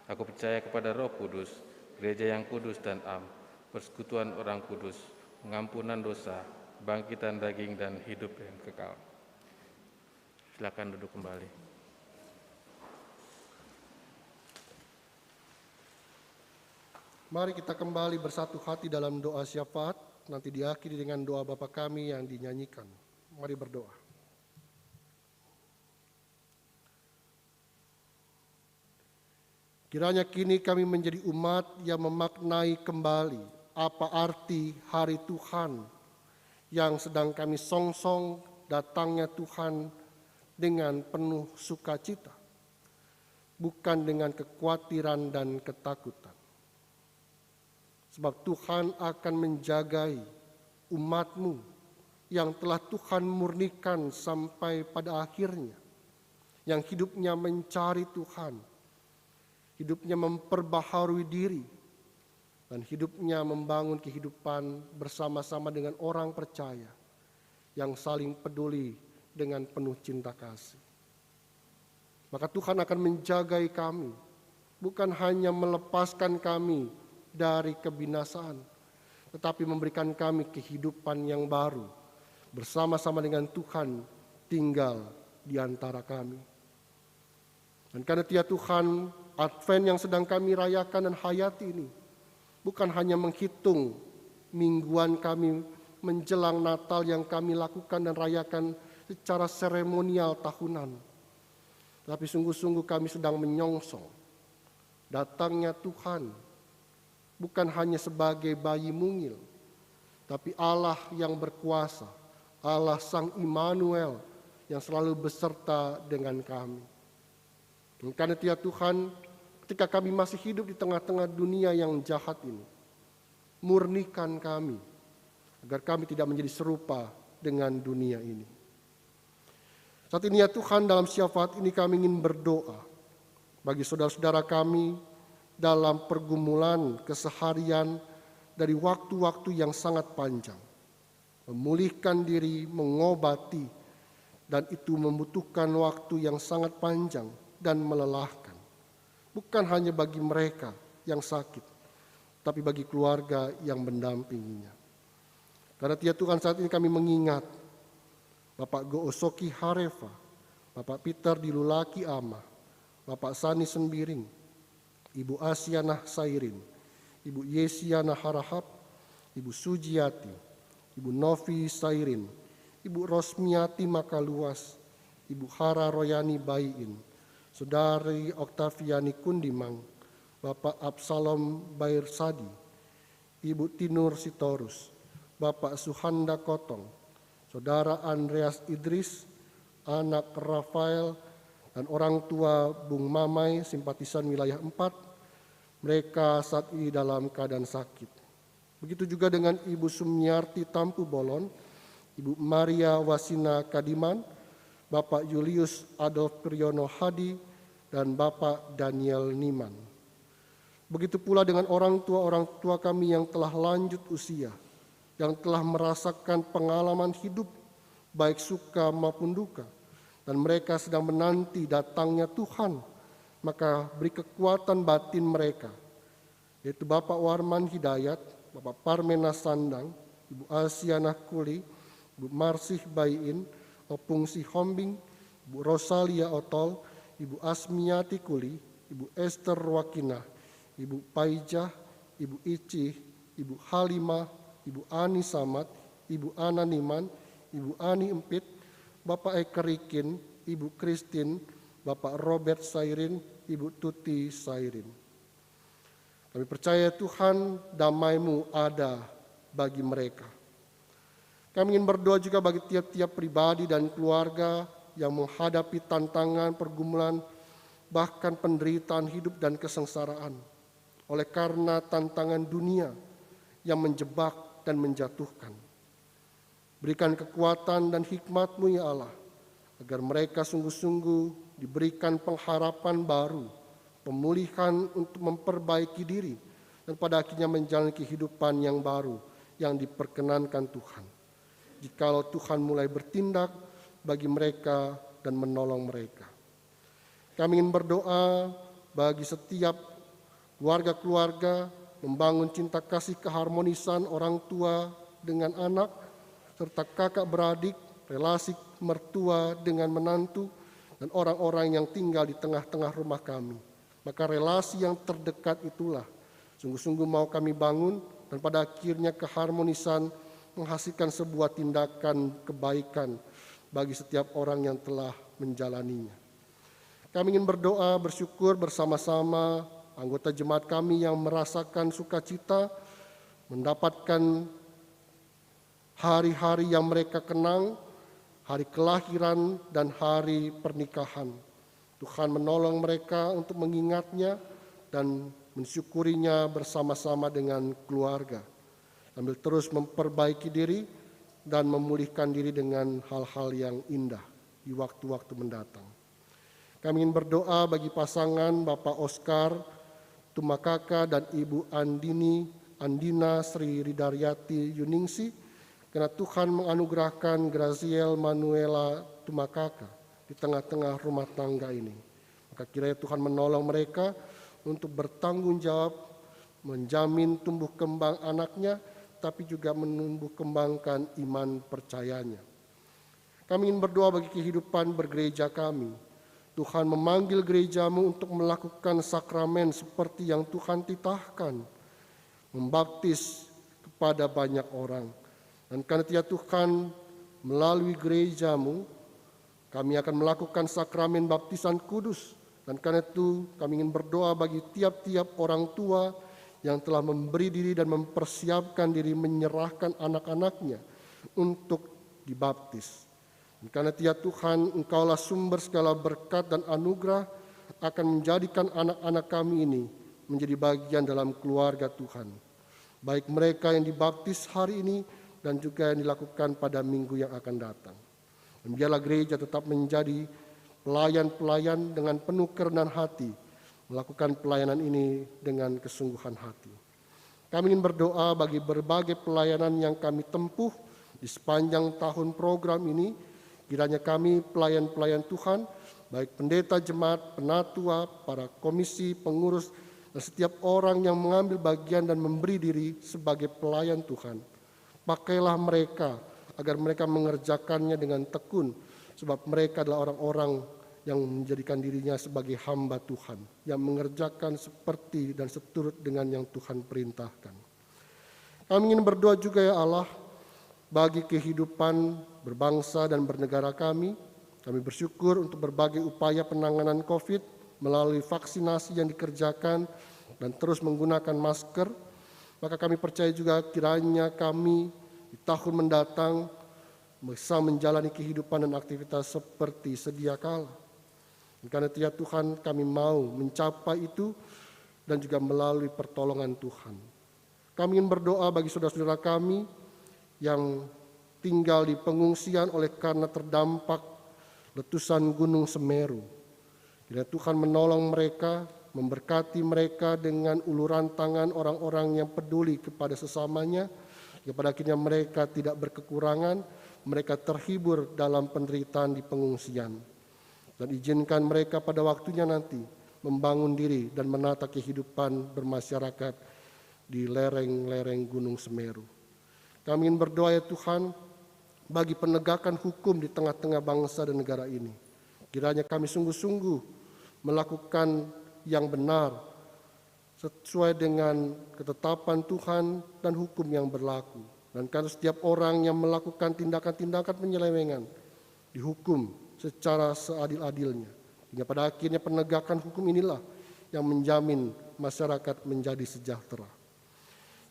Aku percaya kepada Roh Kudus, gereja yang kudus dan am, persekutuan orang kudus, pengampunan dosa, bangkitan daging dan hidup yang kekal. Silakan duduk kembali. Mari kita kembali bersatu hati dalam doa syafaat, nanti diakhiri dengan doa Bapa kami yang dinyanyikan. Mari berdoa. Kiranya kini kami menjadi umat yang memaknai kembali apa arti hari Tuhan yang sedang kami songsong datangnya Tuhan dengan penuh sukacita, bukan dengan kekhawatiran dan ketakutan. Sebab Tuhan akan menjagai umat-Mu yang telah Tuhan murnikan sampai pada akhirnya, yang hidupnya mencari Tuhan, hidupnya memperbaharui diri, dan hidupnya membangun kehidupan bersama-sama dengan orang percaya yang saling peduli dengan penuh cinta kasih. Maka Tuhan akan menjagai kami, bukan hanya melepaskan kami dari kebinasaan, tetapi memberikan kami kehidupan yang baru, bersama-sama dengan Tuhan tinggal di antara kami. Dan karena Dia Tuhan, Advent yang sedang kami rayakan dan hayati ini bukan hanya menghitung mingguan kami menjelang Natal yang kami lakukan dan rayakan secara seremonial tahunan, tapi sungguh-sungguh kami sedang menyongsong datangnya Tuhan, bukan hanya sebagai bayi mungil, tapi Allah yang berkuasa, Allah Sang Immanuel yang selalu beserta dengan kami. Dan karena Dia Tuhan, ketika kami masih hidup di tengah-tengah dunia yang jahat ini, murnikan kami agar kami tidak menjadi serupa dengan dunia ini. Saat ini ya Tuhan, dalam syafaat ini kami ingin berdoa bagi saudara-saudara kami dalam pergumulan keseharian dari waktu-waktu yang sangat panjang. Memulihkan diri, mengobati, dan itu membutuhkan waktu yang sangat panjang dan melelahkan. Bukan hanya bagi mereka yang sakit, tapi bagi keluarga yang mendampinginya. Karena ya Tuhan, saat ini kami mengingat Bapak Goosoki Harefa, Bapak Peter Dilulaki Ama, Bapak Sani Sembiring, Ibu Asiana Sairin, Ibu Yesiana Harahap, Ibu Sujiati, Ibu Novi Sairin, Ibu Rosmiati Makaluas, Ibu Hara Royani Bayin, Saudari Oktaviani Kundimang, Bapak Absalom Bairsadi, Ibu Tinur Sitorus, Bapak Suhanda Kotong, Saudara Andreas Idris, anak Rafael, dan orang tua Bung Mamai, simpatisan wilayah 4, mereka saat ini dalam keadaan sakit. Begitu juga dengan Ibu Sumiarti Tampu Bolon, Ibu Maria Wasina Kadiman, Bapak Julius Adolf Priyono Hadi, dan Bapak Daniel Niman. Begitu pula dengan orang tua kami yang telah lanjut usia, yang telah merasakan pengalaman hidup baik suka maupun duka, dan mereka sedang menanti datangnya Tuhan. Maka beri kekuatan batin mereka, yaitu Bapak Warman Hidayat, Bapak Parmena Sandang, Ibu Asiana Kuli, Ibu Marsih Bayin, Opung Si Hombing, Ibu Rosalia Otol, Ibu Asmiati Kuli, Ibu Esther Wakina, Ibu Paijah, Ibu Ici, Ibu Halimah, Ibu Ani Samad, Ibu Ana Niman, Ibu Ani Empit, Bapak Ekerikin, Ibu Kristin, Bapak Robert Sairin, Ibu Tuti Sairin. Kami percaya Tuhan, damai-Mu ada bagi mereka. Kami ingin berdoa juga bagi tiap-tiap pribadi dan keluarga yang menghadapi tantangan, pergumulan, bahkan penderitaan hidup dan kesengsaraan oleh karena tantangan dunia yang menjebak dan menjatuhkan. Berikan kekuatan dan hikmat-Mu ya Allah, agar mereka sungguh-sungguh diberikan pengharapan baru, pemulihan untuk memperbaiki diri, dan pada akhirnya menjalani kehidupan yang baru yang diperkenankan Tuhan. Jikalau Tuhan mulai bertindak bagi mereka dan menolong mereka. Kami ingin berdoa bagi setiap keluarga-keluarga, membangun cinta kasih keharmonisan orang tua dengan anak, serta kakak beradik, relasi mertua dengan menantu, dan orang-orang yang tinggal di tengah-tengah rumah kami. Maka relasi yang terdekat itulah sungguh-sungguh mau kami bangun, dan pada akhirnya keharmonisan menghasilkan sebuah tindakan kebaikan bagi setiap orang yang telah menjalaninya. Kami ingin berdoa, bersyukur bersama-sama anggota jemaat kami yang merasakan sukacita, mendapatkan hari-hari yang mereka kenang, hari kelahiran dan hari pernikahan. Tuhan menolong mereka untuk mengingatnya dan mensyukurinya bersama-sama dengan keluarga. sambil terus memperbaiki diri dan memulihkan diri dengan hal-hal yang indah di waktu-waktu mendatang. Kami ingin berdoa bagi pasangan Bapak Oscar Tumakaka dan Ibu Andina Sri Ridaryati Yuningsi, karena Tuhan menganugerahkan Graziel Manuela Tumakaka di tengah-tengah rumah tangga ini. Maka kiranya Tuhan menolong mereka untuk bertanggung jawab, menjamin tumbuh kembang anaknya, tapi juga menumbuh kembangkan iman percayanya. Kami ingin berdoa bagi kehidupan bergereja kami. Tuhan memanggil gerejamu untuk melakukan sakramen seperti yang Tuhan titahkan, membaptis kepada banyak orang. Dan karena Tuhan melalui gerejamu, kami akan melakukan sakramen baptisan kudus. Dan karena itu kami ingin berdoa bagi tiap-tiap orang tua yang telah memberi diri dan mempersiapkan diri menyerahkan anak-anaknya untuk dibaptis. Dan karena Tuhan, Engkaulah sumber segala berkat dan anugerah, akan menjadikan anak-anak kami ini menjadi bagian dalam keluarga Tuhan. Baik mereka yang dibaptis hari ini dan juga yang dilakukan pada minggu yang akan datang. Dan biarlah gereja tetap menjadi pelayan-pelayan dengan penuh kerendahan hati, melakukan pelayanan ini dengan kesungguhan hati. Kami ingin berdoa bagi berbagai pelayanan yang kami tempuh di sepanjang tahun program ini. Kiranya kami pelayan-pelayan Tuhan, baik pendeta jemaat, penatua, para komisi, pengurus, dan setiap orang yang mengambil bagian dan memberi diri sebagai pelayan Tuhan. Pakailah mereka agar mereka mengerjakannya dengan tekun, sebab mereka adalah orang-orang yang menjadikan dirinya sebagai hamba Tuhan, yang mengerjakan seperti dan seturut dengan yang Tuhan perintahkan. Kami ingin berdoa juga ya Allah, bagi kehidupan berbangsa dan bernegara kami. Kami bersyukur untuk berbagai upaya penanganan COVID melalui vaksinasi yang dikerjakan dan terus menggunakan masker. Maka kami percaya juga kiranya kami di tahun mendatang bisa menjalani kehidupan dan aktivitas seperti sedia kala. Karena Tuhan, kami mau mencapai itu dan juga melalui pertolongan Tuhan. Kami ingin berdoa bagi saudara-saudara kami yang tinggal di pengungsian oleh karena terdampak letusan Gunung Semeru. Kiranya Tuhan menolong mereka, memberkati mereka dengan uluran tangan orang-orang yang peduli kepada sesamanya, kepada akhirnya mereka tidak berkekurangan, mereka terhibur dalam penderitaan di pengungsian. Dan izinkan mereka pada waktunya nanti membangun diri dan menata kehidupan bermasyarakat di lereng-lereng Gunung Semeru. Kami ingin berdoa ya Tuhan, bagi penegakan hukum di tengah-tengah bangsa dan negara ini. Kiranya kami sungguh-sungguh melakukan yang benar sesuai dengan ketetapan Tuhan dan hukum yang berlaku. Dan karena setiap orang yang melakukan tindakan-tindakan penyelewengan dihukum secara seadil-adilnya. Hingga pada akhirnya penegakan hukum inilah yang menjamin masyarakat menjadi sejahtera.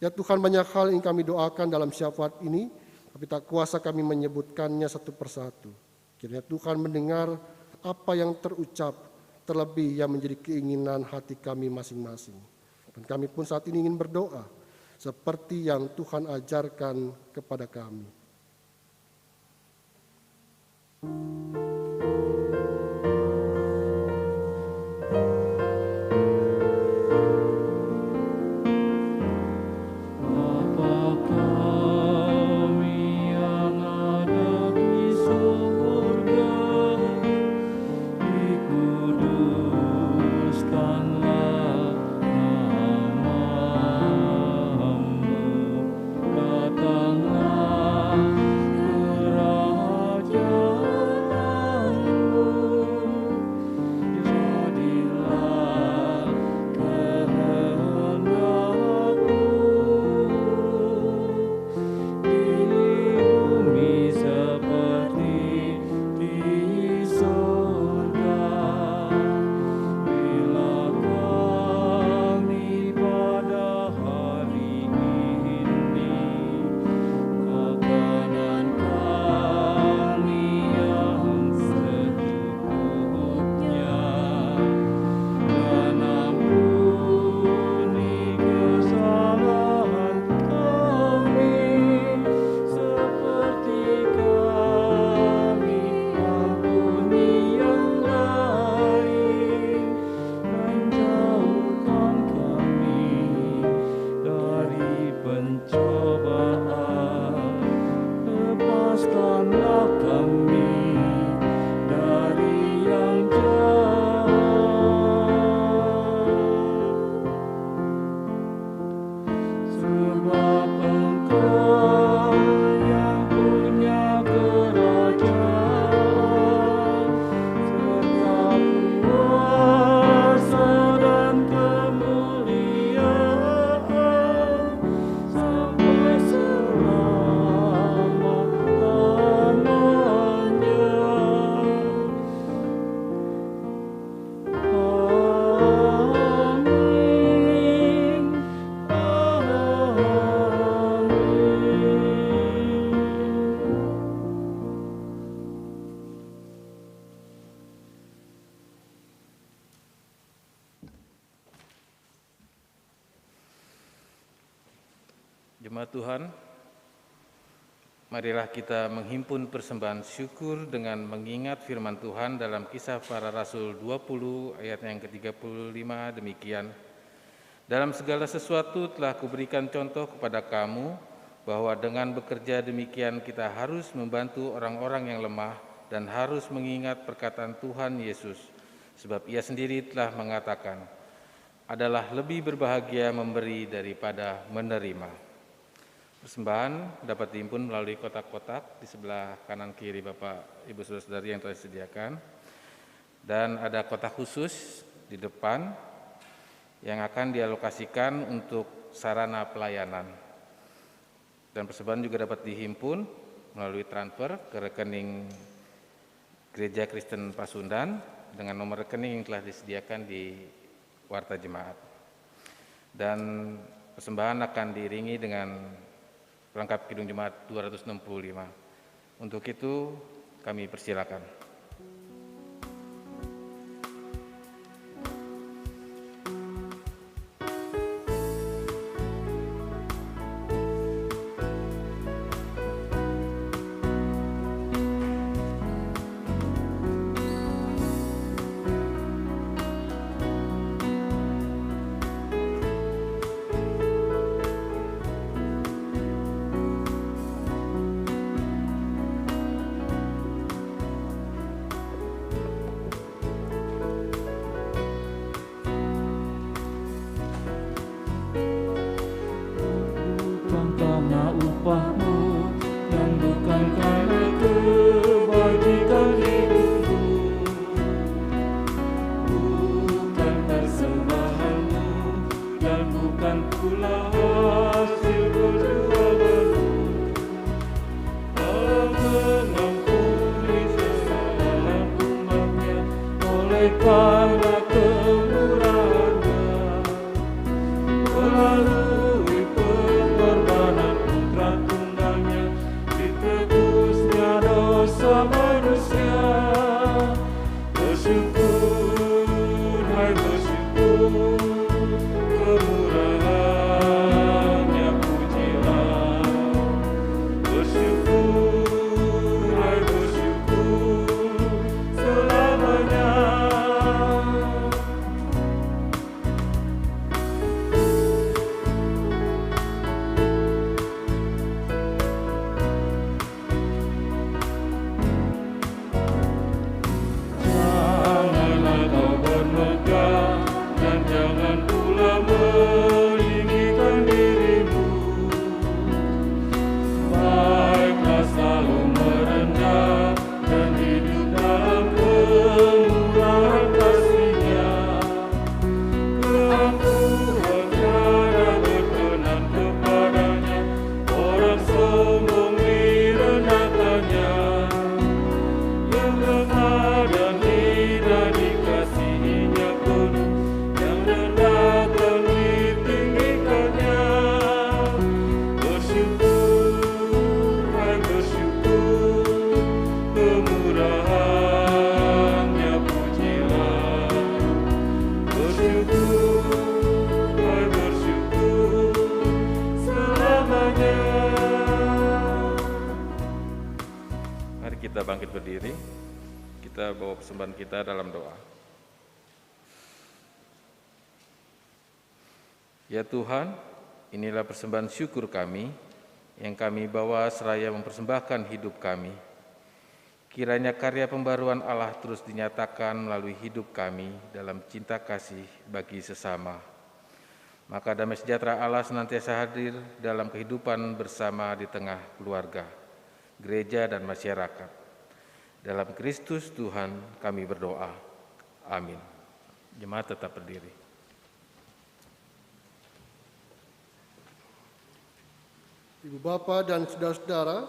Ya Tuhan, banyak hal yang kami doakan dalam syafaat ini, tapi tak kuasa kami menyebutkannya satu persatu. Kiranya Tuhan mendengar apa yang terucap, terlebih yang menjadi keinginan hati kami masing-masing. Dan kami pun saat ini ingin berdoa, seperti yang Tuhan ajarkan kepada kami. Datanglah kerajaan Tuhan, marilah kita menghimpun persembahan syukur dengan mengingat firman Tuhan dalam Kisah Para Rasul 20 ayat yang ke-35 demikian. Dalam segala sesuatu telah kuberikan contoh kepada kamu bahwa dengan bekerja demikian kita harus membantu orang-orang yang lemah dan harus mengingat perkataan Tuhan Yesus, sebab Ia sendiri telah mengatakan, adalah lebih berbahagia memberi daripada menerima. Persembahan dapat dihimpun melalui kotak-kotak di sebelah kanan kiri Bapak, Ibu, Saudara-saudari yang telah disediakan. Dan ada kotak khusus di depan yang akan dialokasikan untuk sarana pelayanan. Dan persembahan juga dapat dihimpun melalui transfer ke rekening Gereja Kristen Pasundan dengan nomor rekening yang telah disediakan di Warta Jemaat. Dan persembahan akan diiringi dengan pelengkap Kidung Jemaat 265. Untuk itu kami persilakan. Kita bangkit berdiri, kita bawa persembahan kita dalam doa. Ya Tuhan, inilah persembahan syukur kami yang kami bawa seraya mempersembahkan hidup kami. Kiranya karya pembaruan Allah terus dinyatakan melalui hidup kami dalam cinta kasih bagi sesama. Maka damai sejahtera Allah senantiasa hadir dalam kehidupan bersama di tengah keluarga, gereja dan masyarakat. Dalam Kristus Tuhan kami berdoa. Amin. Jemaat tetap berdiri. Ibu bapa dan saudara-saudara,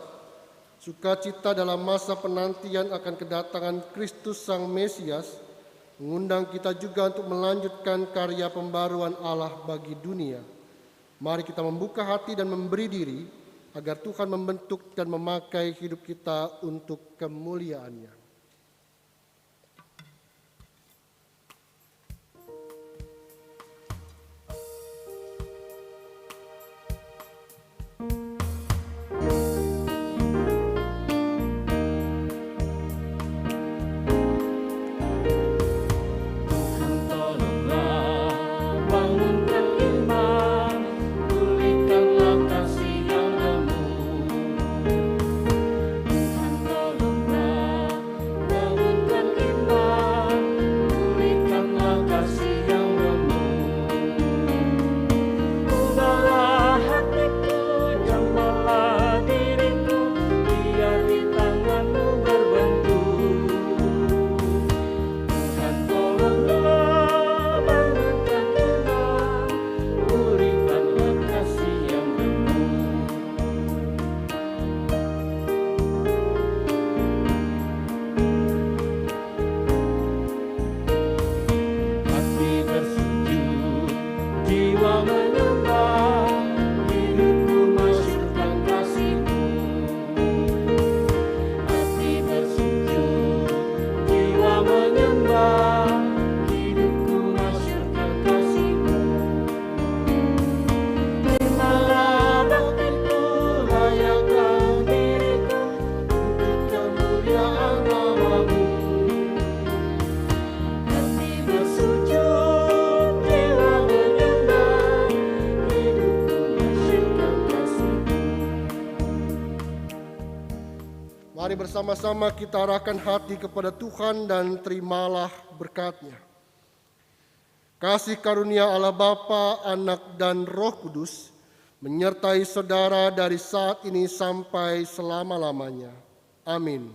sukacita dalam masa penantian akan kedatangan Kristus Sang Mesias mengundang kita juga untuk melanjutkan karya pembaruan Allah bagi dunia. Mari kita membuka hati dan memberi diri agar Tuhan membentuk dan memakai hidup kita untuk kemuliaan-Nya. Mari bersama-sama kita arahkan hati kepada Tuhan dan terimalah berkat-Nya. Kasih karunia Allah Bapa, Anak, dan Roh Kudus menyertai saudara dari saat ini sampai selama-lamanya. Amin.